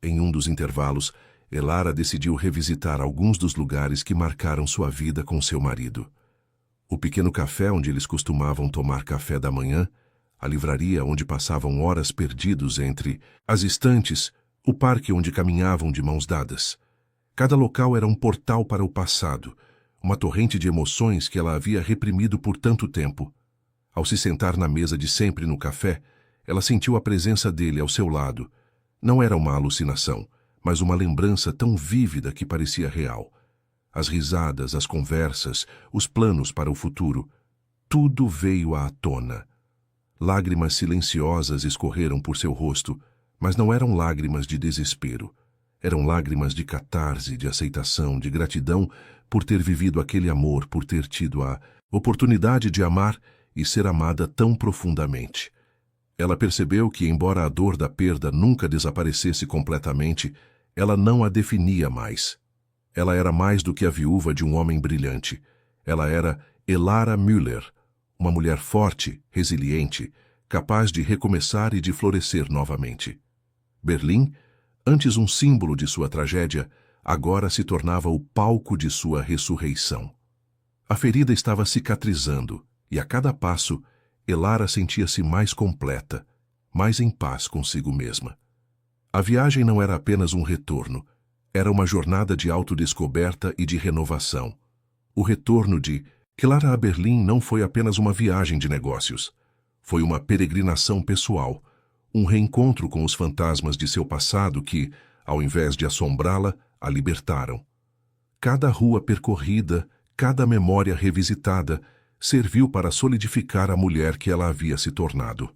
Em um dos intervalos, Elara decidiu revisitar alguns dos lugares que marcaram sua vida com seu marido. O pequeno café onde eles costumavam tomar café da manhã, a livraria onde passavam horas perdidos entre as estantes, o parque onde caminhavam de mãos dadas. Cada local era um portal para o passado, uma torrente de emoções que ela havia reprimido por tanto tempo. Ao se sentar na mesa de sempre no café, ela sentiu a presença dele ao seu lado. Não era uma alucinação, mas uma lembrança tão vívida que parecia real. As risadas, as conversas, os planos para o futuro, tudo veio à tona. Lágrimas silenciosas escorreram por seu rosto, mas não eram lágrimas de desespero. Eram lágrimas de catarse, de aceitação, de gratidão por ter vivido aquele amor, por ter tido a oportunidade de amar e ser amada tão profundamente. Ela percebeu que, embora a dor da perda nunca desaparecesse completamente, ela não a definia mais. Ela era mais do que a viúva de um homem brilhante. Ela era Elara Müller, uma mulher forte, resiliente, capaz de recomeçar e de florescer novamente. Berlim, antes um símbolo de sua tragédia, agora se tornava o palco de sua ressurreição. A ferida estava cicatrizando, e a cada passo, Elara sentia-se mais completa, mais em paz consigo mesma. A viagem não era apenas um retorno, era uma jornada de autodescoberta e de renovação. O retorno de Elara a Berlim não foi apenas uma viagem de negócios. Foi uma peregrinação pessoal, um reencontro com os fantasmas de seu passado que, ao invés de assombrá-la, a libertaram. Cada rua percorrida, cada memória revisitada, serviu para solidificar a mulher que ela havia se tornado.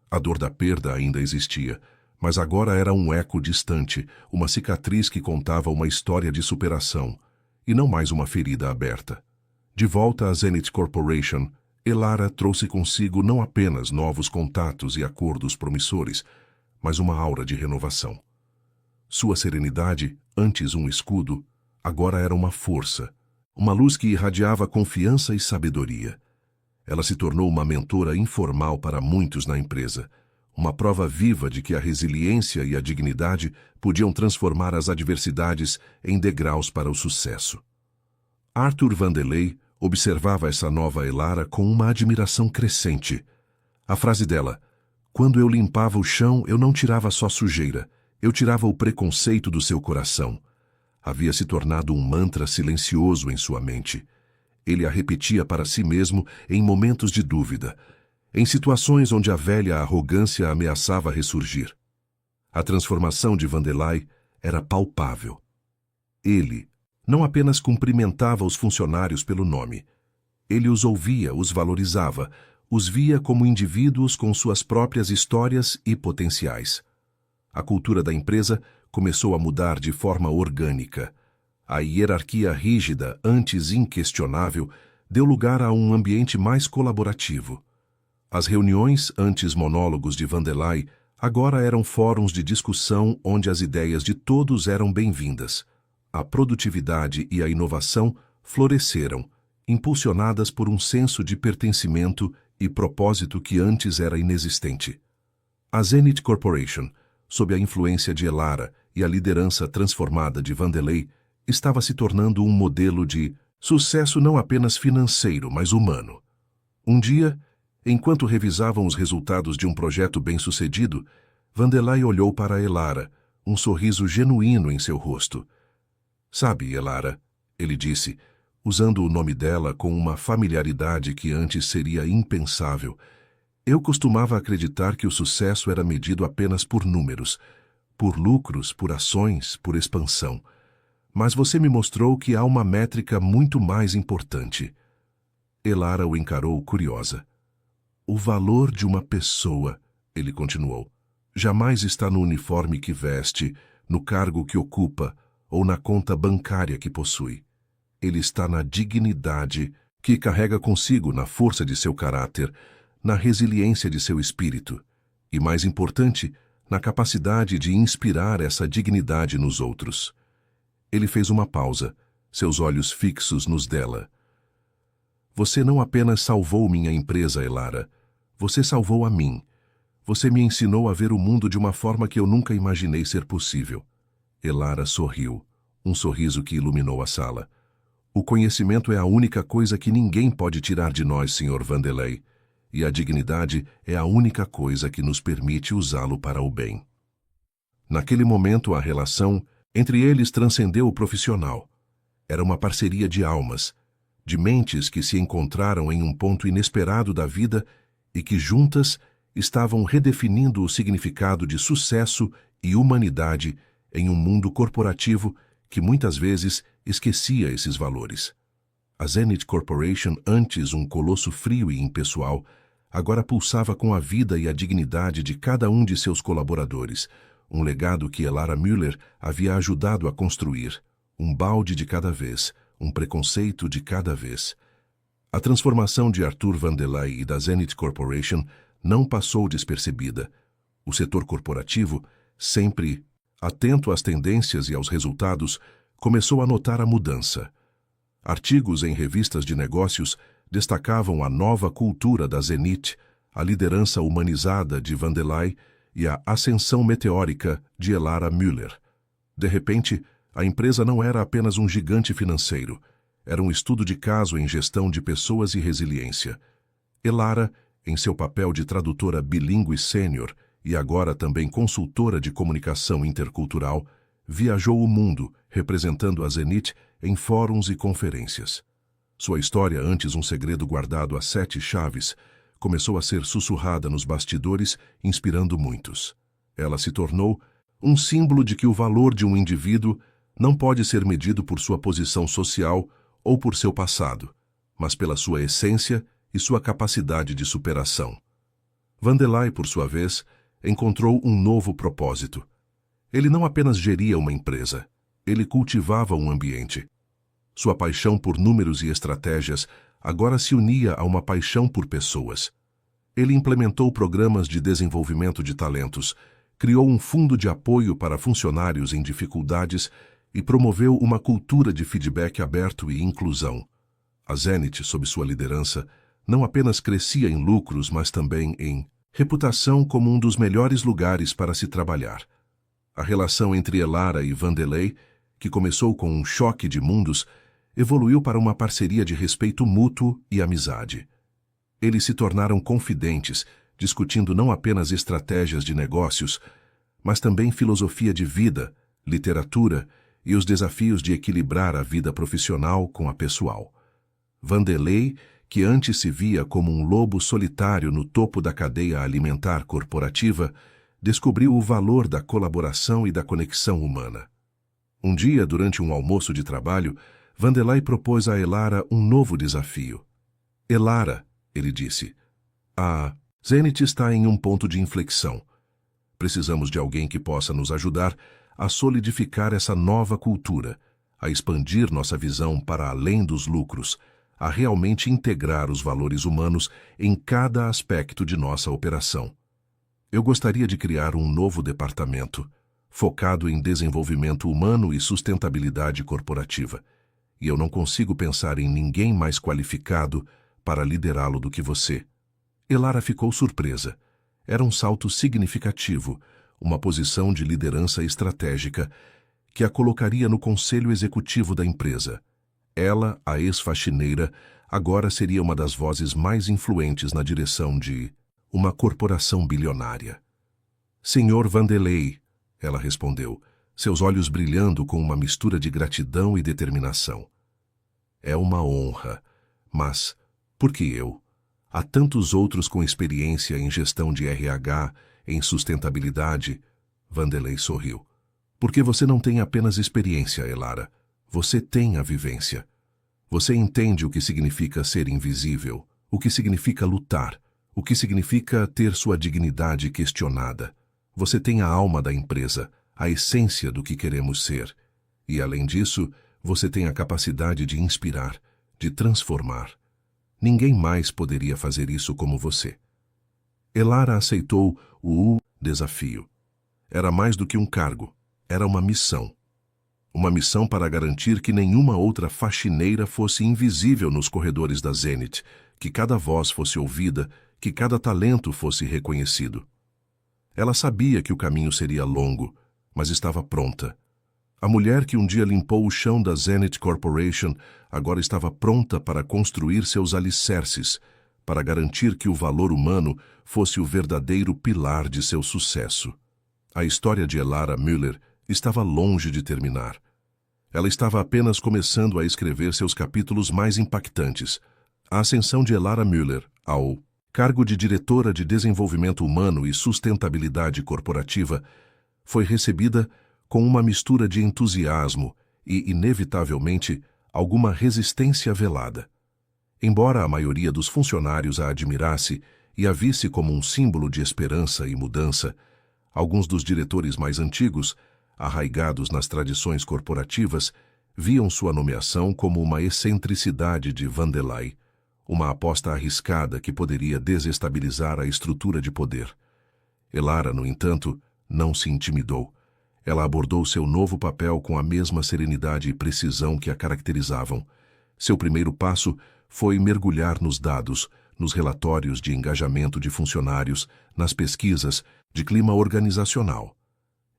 A dor da perda ainda existia, mas agora era um eco distante, uma cicatriz que contava uma história de superação, e não mais uma ferida aberta. De volta à Zenith Corporation, Elara trouxe consigo não apenas novos contatos e acordos promissores, mas uma aura de renovação. Sua serenidade, antes um escudo, agora era uma força, uma luz que irradiava confiança e sabedoria. Ela se tornou uma mentora informal para muitos na empresa, uma prova viva de que a resiliência e a dignidade podiam transformar as adversidades em degraus para o sucesso. Arthur Vandelay observava essa nova Elara com uma admiração crescente. A frase dela, "Quando eu limpava o chão, eu não tirava só sujeira, eu tirava o preconceito do seu coração", havia se tornado um mantra silencioso em sua mente. Ele a repetia para si mesmo em momentos de dúvida, em situações onde a velha arrogância ameaçava ressurgir. A transformação de Vandelay era palpável. Ele não apenas cumprimentava os funcionários pelo nome. Ele os ouvia, os valorizava, os via como indivíduos com suas próprias histórias e potenciais. A cultura da empresa começou a mudar de forma orgânica. A hierarquia rígida, antes inquestionável, deu lugar a um ambiente mais colaborativo. As reuniões, antes monólogos de Vandelay, agora eram fóruns de discussão onde as ideias de todos eram bem-vindas. A produtividade e a inovação floresceram, impulsionadas por um senso de pertencimento e propósito que antes era inexistente. A Zenith Corporation, sob a influência de Elara e a liderança transformada de Vandelay, estava se tornando um modelo de sucesso não apenas financeiro, mas humano. Um dia, enquanto revisavam os resultados de um projeto bem-sucedido, Vandelay olhou para Elara, um sorriso genuíno em seu rosto. "Sabe, Elara", ele disse, usando o nome dela com uma familiaridade que antes seria impensável, "eu costumava acreditar que o sucesso era medido apenas por números, por lucros, por ações, por expansão. Mas você me mostrou que há uma métrica muito mais importante. Elara o encarou curiosa. O valor de uma pessoa, ele continuou, jamais está no uniforme que veste, no cargo que ocupa ou na conta bancária que possui. Ele está na dignidade que carrega consigo, na força de seu caráter, na resiliência de seu espírito e, mais importante, na capacidade de inspirar essa dignidade nos outros. Ele fez uma pausa, seus olhos fixos nos dela. Você não apenas salvou minha empresa, Elara. Você salvou a mim. Você me ensinou a ver o mundo de uma forma que eu nunca imaginei ser possível. Elara sorriu, um sorriso que iluminou a sala. O conhecimento é a única coisa que ninguém pode tirar de nós, Sr. Vandelay, e a dignidade é a única coisa que nos permite usá-lo para o bem. Naquele momento, a relação entre eles transcendeu o profissional. Era uma parceria de almas, de mentes que se encontraram em um ponto inesperado da vida e que juntas estavam redefinindo o significado de sucesso e humanidade em um mundo corporativo que muitas vezes esquecia esses valores. A Zenith Corporation, antes um colosso frio e impessoal, agora pulsava com a vida e a dignidade de cada um de seus colaboradores, um legado que Elara Müller havia ajudado a construir, um balde de cada vez, um preconceito de cada vez. A transformação de Arthur Vandelay e da Zenith Corporation não passou despercebida. O setor corporativo, sempre atento às tendências e aos resultados, começou a notar a mudança. Artigos em revistas de negócios destacavam a nova cultura da Zenith, a liderança humanizada de Vandelay e a ascensão meteórica de Elara Müller. De repente, a empresa não era apenas um gigante financeiro, era um estudo de caso em gestão de pessoas e resiliência. Elara, em seu papel de tradutora bilíngue sênior e agora também consultora de comunicação intercultural, viajou o mundo representando a Zenith em fóruns e conferências. Sua história, antes um segredo guardado a 7 chaves, começou a ser sussurrada nos bastidores, inspirando muitos. Ela se tornou um símbolo de que o valor de um indivíduo não pode ser medido por sua posição social ou por seu passado, mas pela sua essência e sua capacidade de superação. Vandelay, por sua vez, encontrou um novo propósito. Ele não apenas geria uma empresa, ele cultivava um ambiente. Sua paixão por números e estratégias agora se unia a uma paixão por pessoas. Ele implementou programas de desenvolvimento de talentos, criou um fundo de apoio para funcionários em dificuldades e promoveu uma cultura de feedback aberto e inclusão. A Zenith, sob sua liderança, não apenas crescia em lucros, mas também em reputação como um dos melhores lugares para se trabalhar. A relação entre Elara e Vandelay, que começou com um choque de mundos, evoluiu para uma parceria de respeito mútuo e amizade. Eles se tornaram confidentes, discutindo não apenas estratégias de negócios, mas também filosofia de vida, literatura e os desafios de equilibrar a vida profissional com a pessoal. Vandelay, que antes se via como um lobo solitário no topo da cadeia alimentar corporativa, descobriu o valor da colaboração e da conexão humana. Um dia, durante um almoço de trabalho, Vandelay propôs a Elara um novo desafio. Elara, ele disse, a Zenith está em um ponto de inflexão. Precisamos de alguém que possa nos ajudar a solidificar essa nova cultura, a expandir nossa visão para além dos lucros, a realmente integrar os valores humanos em cada aspecto de nossa operação. Eu gostaria de criar um novo departamento, focado em desenvolvimento humano e sustentabilidade corporativa, e eu não consigo pensar em ninguém mais qualificado para liderá-lo do que você. Elara ficou surpresa. Era um salto significativo, uma posição de liderança estratégica que a colocaria no conselho executivo da empresa. Ela, a ex-faxineira, agora seria uma das vozes mais influentes na direção de uma corporação bilionária. Senhor Vandelay, ela respondeu, seus olhos brilhando com uma mistura de gratidão e determinação. É uma honra, mas por que eu? Há tantos outros com experiência em gestão de RH, em sustentabilidade. Vanderlei sorriu. Porque você não tem apenas experiência, Elara. Você tem a vivência. Você entende o que significa ser invisível, o que significa lutar, o que significa ter sua dignidade questionada. Você tem a alma da empresa, a essência do que queremos ser. E, além disso, você tem a capacidade de inspirar, de transformar. Ninguém mais poderia fazer isso como você. Elara aceitou o desafio. Era mais do que um cargo, era uma missão. Uma missão para garantir que nenhuma outra faxineira fosse invisível nos corredores da Zenith, que cada voz fosse ouvida, que cada talento fosse reconhecido. Ela sabia que o caminho seria longo, mas estava pronta. A mulher que um dia limpou o chão da Zenith Corporation agora estava pronta para construir seus alicerces, para garantir que o valor humano fosse o verdadeiro pilar de seu sucesso. A história de Elara Müller estava longe de terminar. Ela estava apenas começando a escrever seus capítulos mais impactantes. A ascensão de Elara Müller ao cargo de diretora de desenvolvimento humano e sustentabilidade corporativa foi recebida com uma mistura de entusiasmo e, inevitavelmente, alguma resistência velada. Embora a maioria dos funcionários a admirasse e a visse como um símbolo de esperança e mudança, alguns dos diretores mais antigos, arraigados nas tradições corporativas, viam sua nomeação como uma excentricidade de Vanderlei, uma aposta arriscada que poderia desestabilizar a estrutura de poder. Elara, no entanto, não se intimidou. Ela abordou seu novo papel com a mesma serenidade e precisão que a caracterizavam. Seu primeiro passo foi mergulhar nos dados, nos relatórios de engajamento de funcionários, nas pesquisas, de clima organizacional.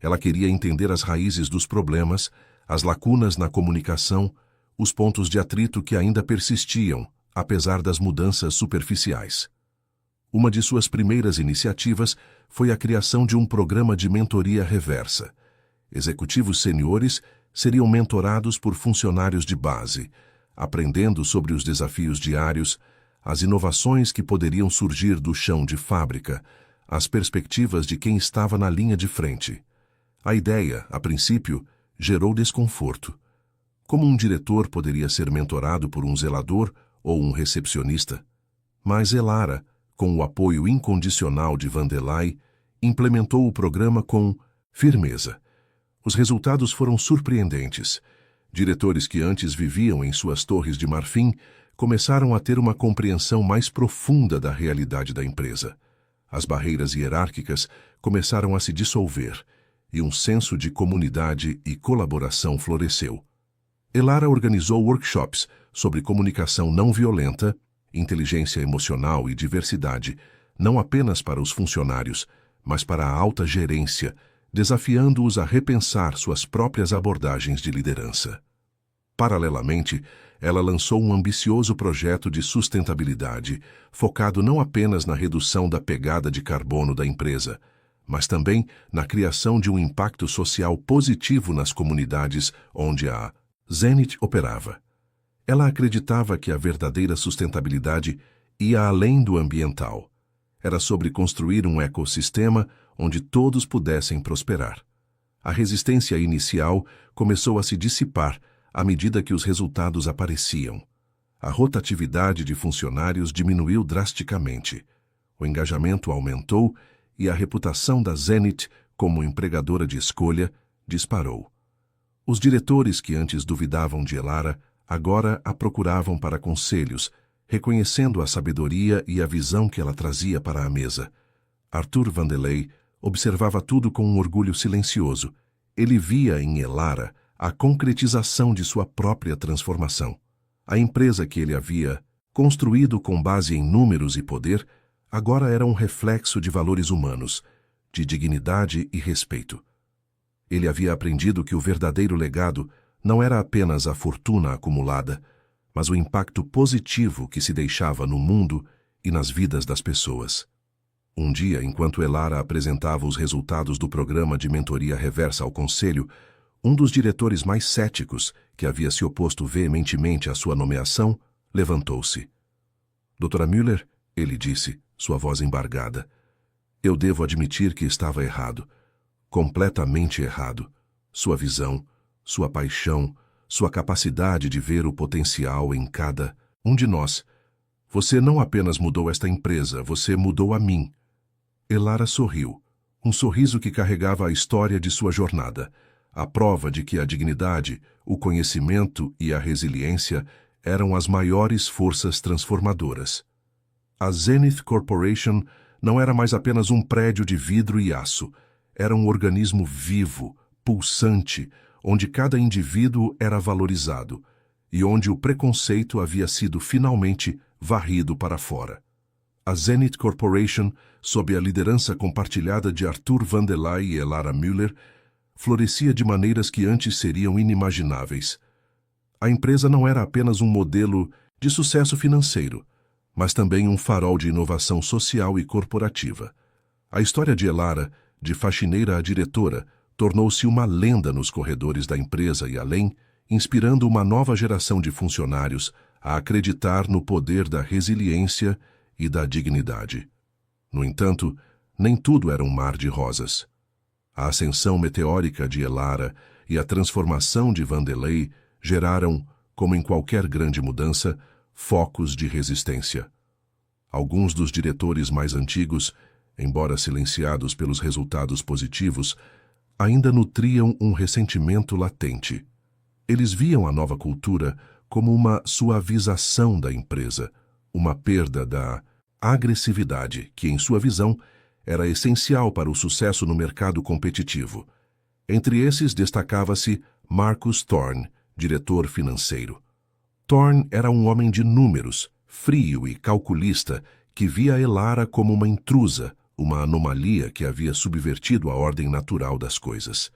Ela queria entender as raízes dos problemas, as lacunas na comunicação, os pontos de atrito que ainda persistiam, apesar das mudanças superficiais. Uma de suas primeiras iniciativas foi a criação de um programa de mentoria reversa. Executivos seniores seriam mentorados por funcionários de base, aprendendo sobre os desafios diários, as inovações que poderiam surgir do chão de fábrica, as perspectivas de quem estava na linha de frente. A ideia, a princípio, gerou desconforto. Como um diretor poderia ser mentorado por um zelador ou um recepcionista? Mas Elara, com o apoio incondicional de Vanderlei, implementou o programa com firmeza. Os resultados foram surpreendentes. Diretores que antes viviam em suas torres de marfim começaram a ter uma compreensão mais profunda da realidade da empresa. As barreiras hierárquicas começaram a se dissolver e um senso de comunidade e colaboração floresceu. Elara organizou workshops sobre comunicação não violenta, inteligência emocional e diversidade, não apenas para os funcionários, mas para a alta gerência, desafiando-os a repensar suas próprias abordagens de liderança. Paralelamente, ela lançou um ambicioso projeto de sustentabilidade, focado não apenas na redução da pegada de carbono da empresa, mas também na criação de um impacto social positivo nas comunidades onde a Zenith operava. Ela acreditava que a verdadeira sustentabilidade ia além do ambiental. Era sobre construir um ecossistema onde todos pudessem prosperar. A resistência inicial começou a se dissipar à medida que os resultados apareciam. A rotatividade de funcionários diminuiu drasticamente. O engajamento aumentou e a reputação da Zenith como empregadora de escolha disparou. Os diretores que antes duvidavam de Elara agora a procuravam para conselhos, reconhecendo a sabedoria e a visão que ela trazia para a mesa. Arthur Vanderlei observava tudo com um orgulho silencioso. Ele via em Elara a concretização de sua própria transformação. A empresa que ele havia construído com base em números e poder agora era um reflexo de valores humanos, de dignidade e respeito. Ele havia aprendido que o verdadeiro legado não era apenas a fortuna acumulada, mas o impacto positivo que se deixava no mundo e nas vidas das pessoas. Um dia, enquanto Elara apresentava os resultados do programa de mentoria reversa ao conselho, um dos diretores mais céticos, que havia se oposto veementemente à sua nomeação, levantou-se. Doutora Müller, ele disse, sua voz embargada, eu devo admitir que estava errado. completamente errado. Sua visão, sua paixão, sua capacidade de ver o potencial em cada um de nós. Você não apenas mudou esta empresa, você mudou a mim. Elara sorriu, um sorriso que carregava a história de sua jornada, a prova de que a dignidade, o conhecimento e a resiliência eram as maiores forças transformadoras. A Zenith Corporation não era mais apenas um prédio de vidro e aço, era um organismo vivo, pulsante, onde cada indivíduo era valorizado e onde o preconceito havia sido finalmente varrido para fora. A Zenith Corporation, sob a liderança compartilhada de Arthur Vandelay e Elara Müller, florescia de maneiras que antes seriam inimagináveis. A empresa não era apenas um modelo de sucesso financeiro, mas também um farol de inovação social e corporativa. A história de Elara, de faxineira a diretora, tornou-se uma lenda nos corredores da empresa e além, inspirando uma nova geração de funcionários a acreditar no poder da resiliência e da dignidade. No entanto, nem tudo era um mar de rosas. A ascensão meteórica de Elara e a transformação de Vandelay geraram, como em qualquer grande mudança, focos de resistência. Alguns dos diretores mais antigos, embora silenciados pelos resultados positivos, ainda nutriam um ressentimento latente. Eles viam a nova cultura como uma suavização da empresa, uma perda da agressividade que, em sua visão, era essencial para o sucesso no mercado competitivo. Entre esses destacava-se Marcus Thorne, diretor financeiro. Thorne era um homem de números, frio e calculista, que via Elara como uma intrusa, uma anomalia que havia subvertido a ordem natural das coisas.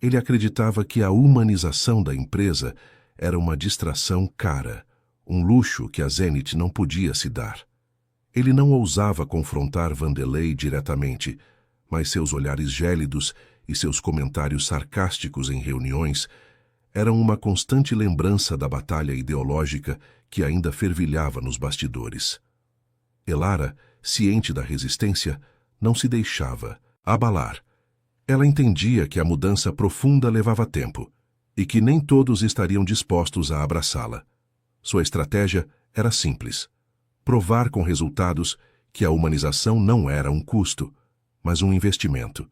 Ele acreditava que a humanização da empresa era uma distração cara, um luxo que a Zenith não podia se dar. Ele não ousava confrontar Vandelay diretamente, mas seus olhares gélidos e seus comentários sarcásticos em reuniões eram uma constante lembrança da batalha ideológica que ainda fervilhava nos bastidores. Elara, ciente da resistência, não se deixava abalar. Ela entendia que a mudança profunda levava tempo e que nem todos estariam dispostos a abraçá-la. Sua estratégia era simples: provar com resultados que a humanização não era um custo, mas um investimento,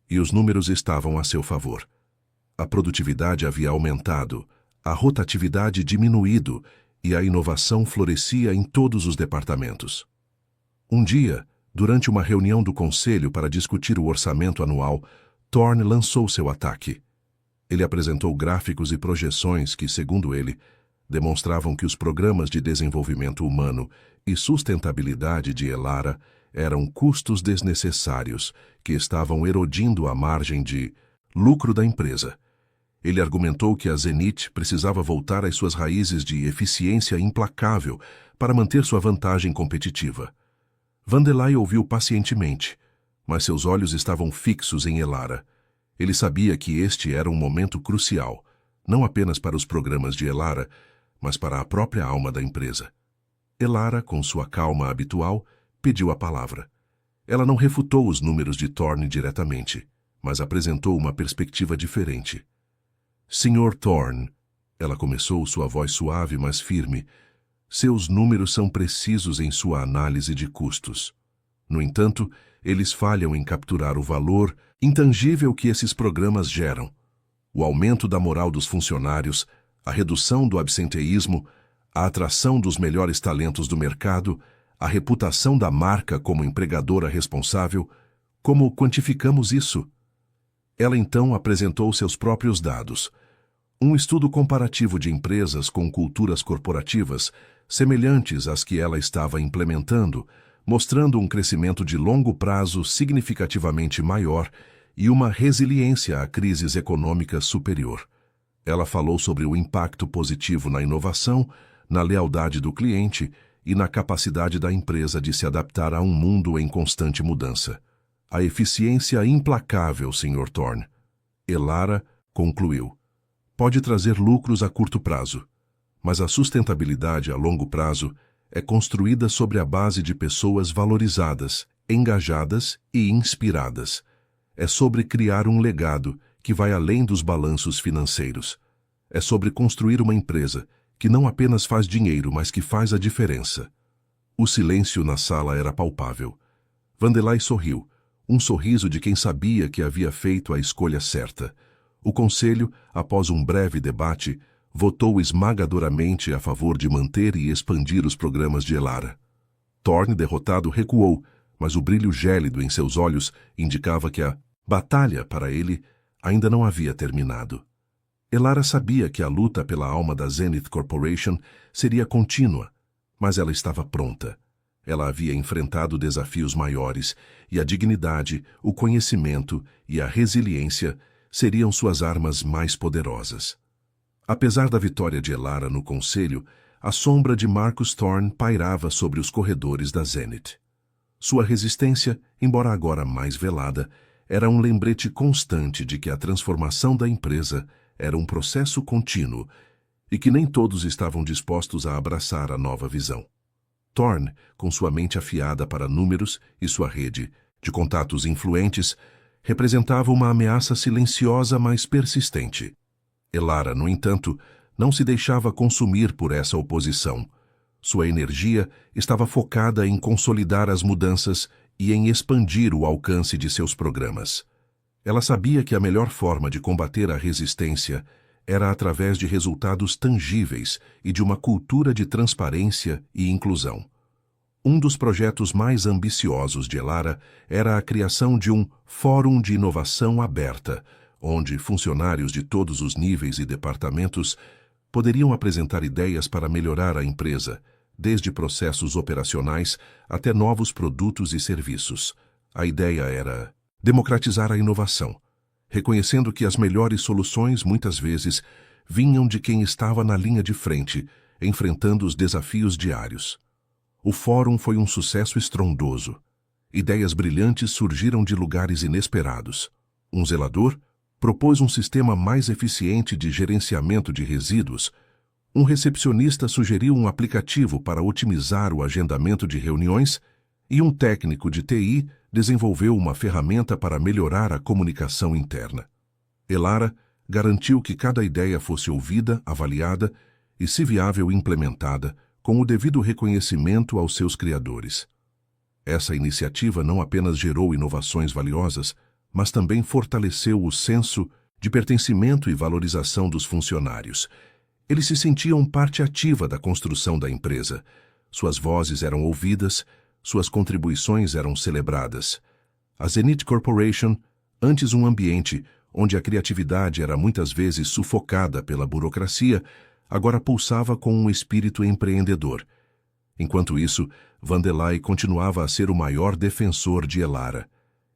e os números estavam a seu favor. A produtividade havia aumentado, a rotatividade diminuído e a inovação florescia em todos os departamentos. Um dia, durante uma reunião do conselho para discutir o orçamento anual, Thorne lançou seu ataque. Ele apresentou gráficos e projeções que, segundo ele, demonstravam que os programas de desenvolvimento humano e sustentabilidade de Elara eram custos desnecessários que estavam erodindo a margem de lucro da empresa. Ele argumentou que a Zenith precisava voltar às suas raízes de eficiência implacável para manter sua vantagem competitiva. Vandelay ouviu pacientemente, mas seus olhos estavam fixos em Elara. Ele sabia que este era um momento crucial, não apenas para os programas de Elara, mas para a própria alma da empresa. Elara, com sua calma habitual, pediu a palavra. Ela não refutou os números de Thorne diretamente, mas apresentou uma perspectiva diferente. Sr. Thorne, ela começou, sua voz suave, mas firme, seus números são precisos em sua análise de custos. No entanto, eles falham em capturar o valor intangível que esses programas geram. O aumento da moral dos funcionários, a redução do absenteísmo, a atração dos melhores talentos do mercado, a reputação da marca como empregadora responsável. Como quantificamos isso? Ela então apresentou seus próprios dados. Um estudo comparativo de empresas com culturas corporativas semelhantes às que ela estava implementando, mostrando um crescimento de longo prazo significativamente maior e uma resiliência a crises econômicas superior. Ela falou sobre o impacto positivo na inovação, na lealdade do cliente e na capacidade da empresa de se adaptar a um mundo em constante mudança. A eficiência implacável, Sr. Thorne. Elara concluiu. Pode trazer lucros a curto prazo, mas a sustentabilidade a longo prazo é construída sobre a base de pessoas valorizadas, engajadas e inspiradas. É sobre criar um legado que vai além dos balanços financeiros. É sobre construir uma empresa que não apenas faz dinheiro, mas que faz a diferença. O silêncio na sala era palpável. Vandelay sorriu, um sorriso de quem sabia que havia feito a escolha certa. O conselho, após um breve debate, votou esmagadoramente a favor de manter e expandir os programas de Elara. Thorne, derrotado, recuou, mas o brilho gélido em seus olhos indicava que a batalha, para ele, ainda não havia terminado. Elara sabia que a luta pela alma da Zenith Corporation seria contínua, mas ela estava pronta. Ela havia enfrentado desafios maiores, e a dignidade, o conhecimento e a resiliência seriam suas armas mais poderosas. Apesar da vitória de Elara no conselho, a sombra de Marcus Thorne pairava sobre os corredores da Zenith. Sua resistência, embora agora mais velada, era um lembrete constante de que a transformação da empresa era um processo contínuo e que nem todos estavam dispostos a abraçar a nova visão. Thorne, com sua mente afiada para números e sua rede de contatos influentes, representava uma ameaça silenciosa, mas persistente. Elara, no entanto, não se deixava consumir por essa oposição. Sua energia estava focada em consolidar as mudanças e em expandir o alcance de seus programas. Ela sabia que a melhor forma de combater a resistência era através de resultados tangíveis e de uma cultura de transparência e inclusão. Um dos projetos mais ambiciosos de Elara era a criação de um Fórum de Inovação Aberta, onde funcionários de todos os níveis e departamentos poderiam apresentar ideias para melhorar a empresa, desde processos operacionais até novos produtos e serviços. A ideia era democratizar a inovação, reconhecendo que as melhores soluções, muitas vezes, vinham de quem estava na linha de frente, enfrentando os desafios diários. O fórum foi um sucesso estrondoso. Ideias brilhantes surgiram de lugares inesperados. Um zelador propôs um sistema mais eficiente de gerenciamento de resíduos. Um recepcionista sugeriu um aplicativo para otimizar o agendamento de reuniões e um técnico de TI desenvolveu uma ferramenta para melhorar a comunicação interna. Elara garantiu que cada ideia fosse ouvida, avaliada e, se viável, implementada, com o devido reconhecimento aos seus criadores. Essa iniciativa não apenas gerou inovações valiosas, mas também fortaleceu o senso de pertencimento e valorização dos funcionários. Eles se sentiam parte ativa da construção da empresa. Suas vozes eram ouvidas, suas contribuições eram celebradas. A Zenith Corporation, antes um ambiente onde a criatividade era muitas vezes sufocada pela burocracia, agora pulsava com um espírito empreendedor. Enquanto isso, Vandelay continuava a ser o maior defensor de Elara.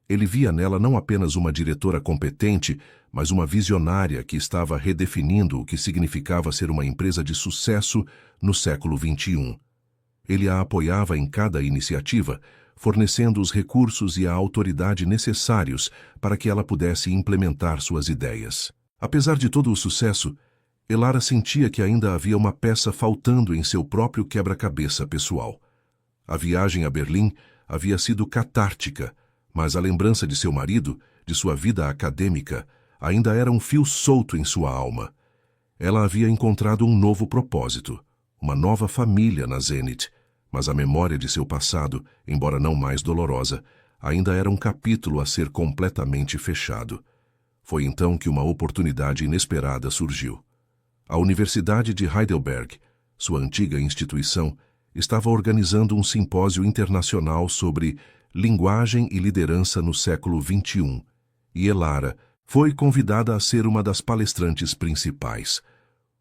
Ele via nela não apenas uma diretora competente, mas uma visionária que estava redefinindo o que significava ser uma empresa de sucesso no século XXI. Ele a apoiava em cada iniciativa, fornecendo os recursos e a autoridade necessários para que ela pudesse implementar suas ideias. Apesar de todo o sucesso, Elara sentia que ainda havia uma peça faltando em seu próprio quebra-cabeça pessoal. A viagem a Berlim havia sido catártica, mas a lembrança de seu marido, de sua vida acadêmica, ainda era um fio solto em sua alma. Ela havia encontrado um novo propósito, uma nova família na Zenith, mas a memória de seu passado, embora não mais dolorosa, ainda era um capítulo a ser completamente fechado. Foi então que uma oportunidade inesperada surgiu. A Universidade de Heidelberg, sua antiga instituição, estava organizando um simpósio internacional sobre linguagem e liderança no século XXI, e Elara foi convidada a ser uma das palestrantes principais.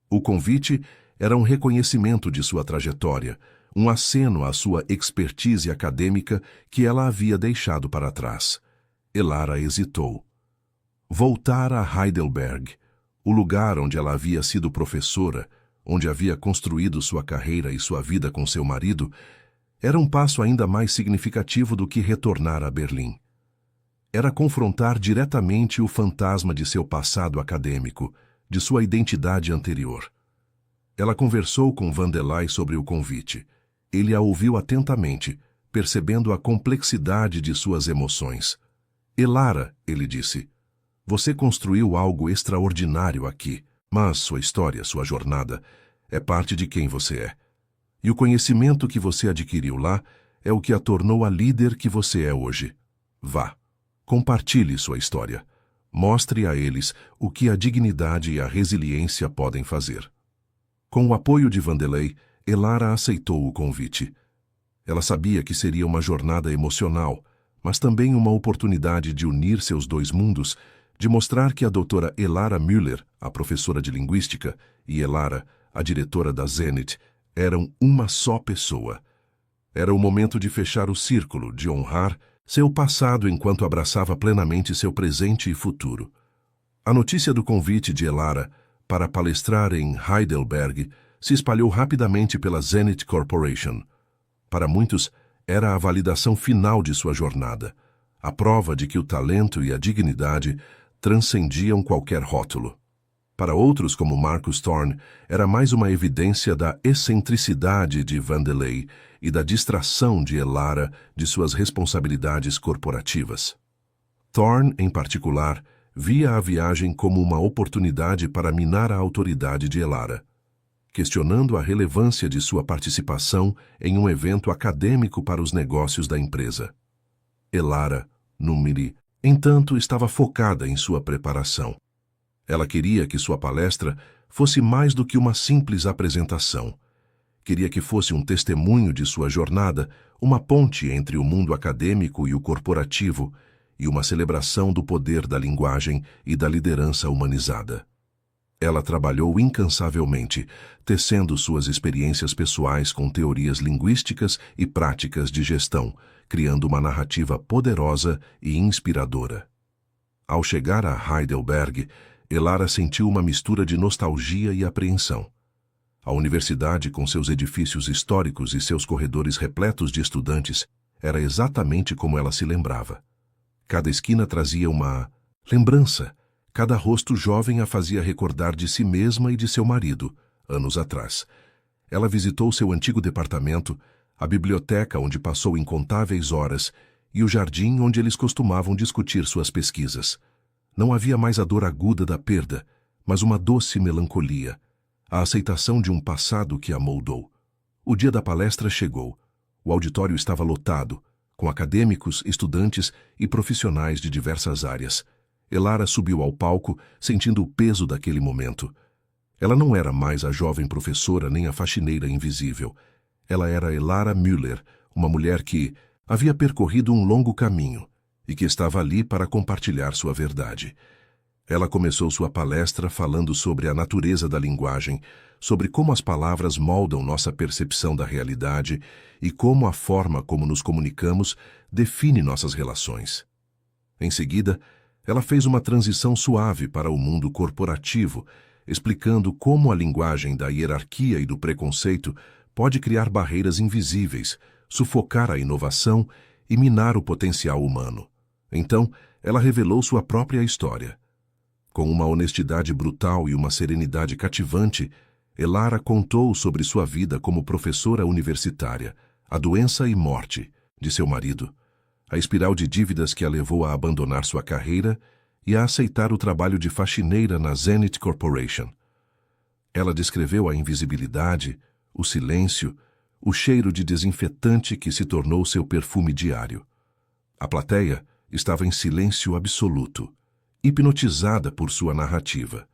O convite era um reconhecimento de sua trajetória, um aceno à sua expertise acadêmica que ela havia deixado para trás. Elara hesitou. Voltar a Heidelberg, o lugar onde ela havia sido professora, onde havia construído sua carreira e sua vida com seu marido, era um passo ainda mais significativo do que retornar a Berlim. Era confrontar diretamente o fantasma de seu passado acadêmico, de sua identidade anterior. Ela conversou com Vandelay sobre o convite. Ele a ouviu atentamente, percebendo a complexidade de suas emoções. Elara, ele disse, você construiu algo extraordinário aqui, mas sua história, sua jornada, é parte de quem você é. E o conhecimento que você adquiriu lá é o que a tornou a líder que você é hoje. Vá, compartilhe sua história. Mostre a eles o que a dignidade e a resiliência podem fazer. Com o apoio de Vandelay, Elara aceitou o convite. Ela sabia que seria uma jornada emocional, mas também uma oportunidade de unir seus dois mundos, de mostrar que a doutora Elara Müller, a professora de linguística, e Elara, a diretora da Zenit, eram uma só pessoa. Era o momento de fechar o círculo, de honrar seu passado enquanto abraçava plenamente seu presente e futuro. A notícia do convite de Elara para palestrar em Heidelberg se espalhou rapidamente pela Zenit Corporation. Para muitos, era a validação final de sua jornada, a prova de que o talento e a dignidade transcendiam qualquer rótulo. Para outros, como Marcus Thorne, era mais uma evidência da excentricidade de Vandelay e da distração de Elara de suas responsabilidades corporativas. Thorne, em particular, via a viagem como uma oportunidade para minar a autoridade de Elara, questionando a relevância de sua participação em um evento acadêmico para os negócios da empresa. Elara, Numeri, entanto, estava focada em sua preparação. Ela queria que sua palestra fosse mais do que uma simples apresentação. Queria que fosse um testemunho de sua jornada, uma ponte entre o mundo acadêmico e o corporativo, e uma celebração do poder da linguagem e da liderança humanizada. Ela trabalhou incansavelmente, tecendo suas experiências pessoais com teorias linguísticas e práticas de gestão, criando uma narrativa poderosa e inspiradora. Ao chegar a Heidelberg, Elara sentiu uma mistura de nostalgia e apreensão. A universidade, com seus edifícios históricos e seus corredores repletos de estudantes, era exatamente como ela se lembrava. Cada esquina trazia uma lembrança. Cada rosto jovem a fazia recordar de si mesma e de seu marido, anos atrás. Ela visitou seu antigo departamento, a biblioteca onde passou incontáveis horas e o jardim onde eles costumavam discutir suas pesquisas. Não havia mais a dor aguda da perda, mas uma doce melancolia, a aceitação de um passado que a moldou. O dia da palestra chegou. O auditório estava lotado, com acadêmicos, estudantes e profissionais de diversas áreas. Elara subiu ao palco, sentindo o peso daquele momento. Ela não era mais a jovem professora nem a faxineira invisível. Ela era Elara Müller, uma mulher que havia percorrido um longo caminho e que estava ali para compartilhar sua verdade. Ela começou sua palestra falando sobre a natureza da linguagem, sobre como as palavras moldam nossa percepção da realidade e como a forma como nos comunicamos define nossas relações. Em seguida, ela fez uma transição suave para o mundo corporativo, explicando como a linguagem da hierarquia e do preconceito pode criar barreiras invisíveis, sufocar a inovação e minar o potencial humano. Então, ela revelou sua própria história. Com uma honestidade brutal e uma serenidade cativante, Elara contou sobre sua vida como professora universitária, a doença e morte de seu marido, a espiral de dívidas que a levou a abandonar sua carreira e a aceitar o trabalho de faxineira na Zenit Corporation. Ela descreveu a invisibilidade, o silêncio, o cheiro de desinfetante que se tornou seu perfume diário. A plateia estava em silêncio absoluto, hipnotizada por sua narrativa.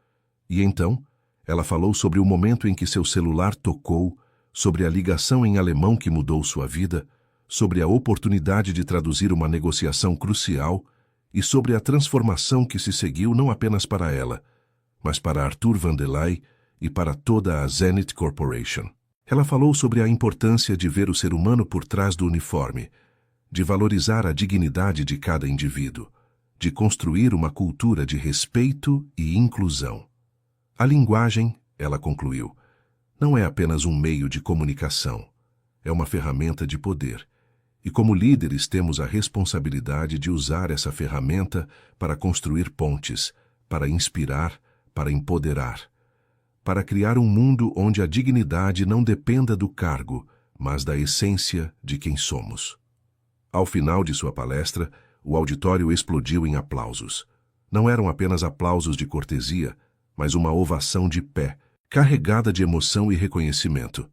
E então, ela falou sobre o momento em que seu celular tocou, sobre a ligação em alemão que mudou sua vida, sobre a oportunidade de traduzir uma negociação crucial e sobre a transformação que se seguiu não apenas para ela, mas para Arthur Vandelay e para toda a Zenit Corporation. Ela falou sobre a importância de ver o ser humano por trás do uniforme, de valorizar a dignidade de cada indivíduo, de construir uma cultura de respeito e inclusão. A linguagem, ela concluiu, não é apenas um meio de comunicação, é uma ferramenta de poder. E como líderes temos a responsabilidade de usar essa ferramenta para construir pontes, para inspirar, para empoderar, para criar um mundo onde a dignidade não dependa do cargo, mas da essência de quem somos. Ao final de sua palestra, o auditório explodiu em aplausos. Não eram apenas aplausos de cortesia, mas uma ovação de pé, carregada de emoção e reconhecimento.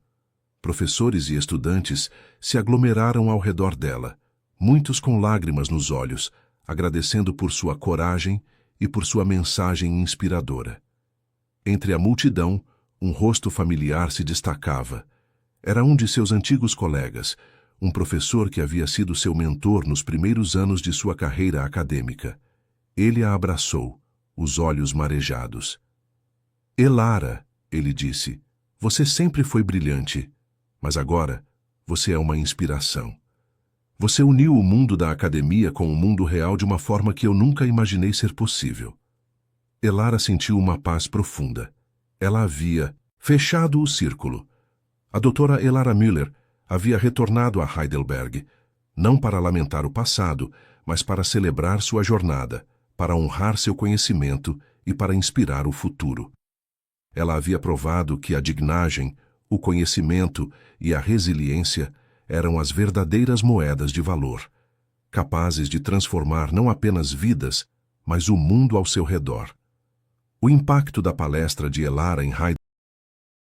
Professores e estudantes se aglomeraram ao redor dela, muitos com lágrimas nos olhos, agradecendo por sua coragem e por sua mensagem inspiradora. Entre a multidão, um rosto familiar se destacava. Era um de seus antigos colegas, um professor que havia sido seu mentor nos primeiros anos de sua carreira acadêmica. Ele a abraçou, os olhos marejados. "Elara", ele disse, "você sempre foi brilhante, mas agora você é uma inspiração. Você uniu o mundo da academia com o mundo real de uma forma que eu nunca imaginei ser possível." Elara sentiu uma paz profunda. Ela havia fechado o círculo. A doutora Elara Müller havia retornado a Heidelberg, não para lamentar o passado, mas para celebrar sua jornada, para honrar seu conhecimento e para inspirar o futuro. Ela havia provado que a dignagem, o conhecimento e a resiliência eram as verdadeiras moedas de valor, capazes de transformar não apenas vidas, mas o mundo ao seu redor. O impacto da palestra de Elara em Heidelberg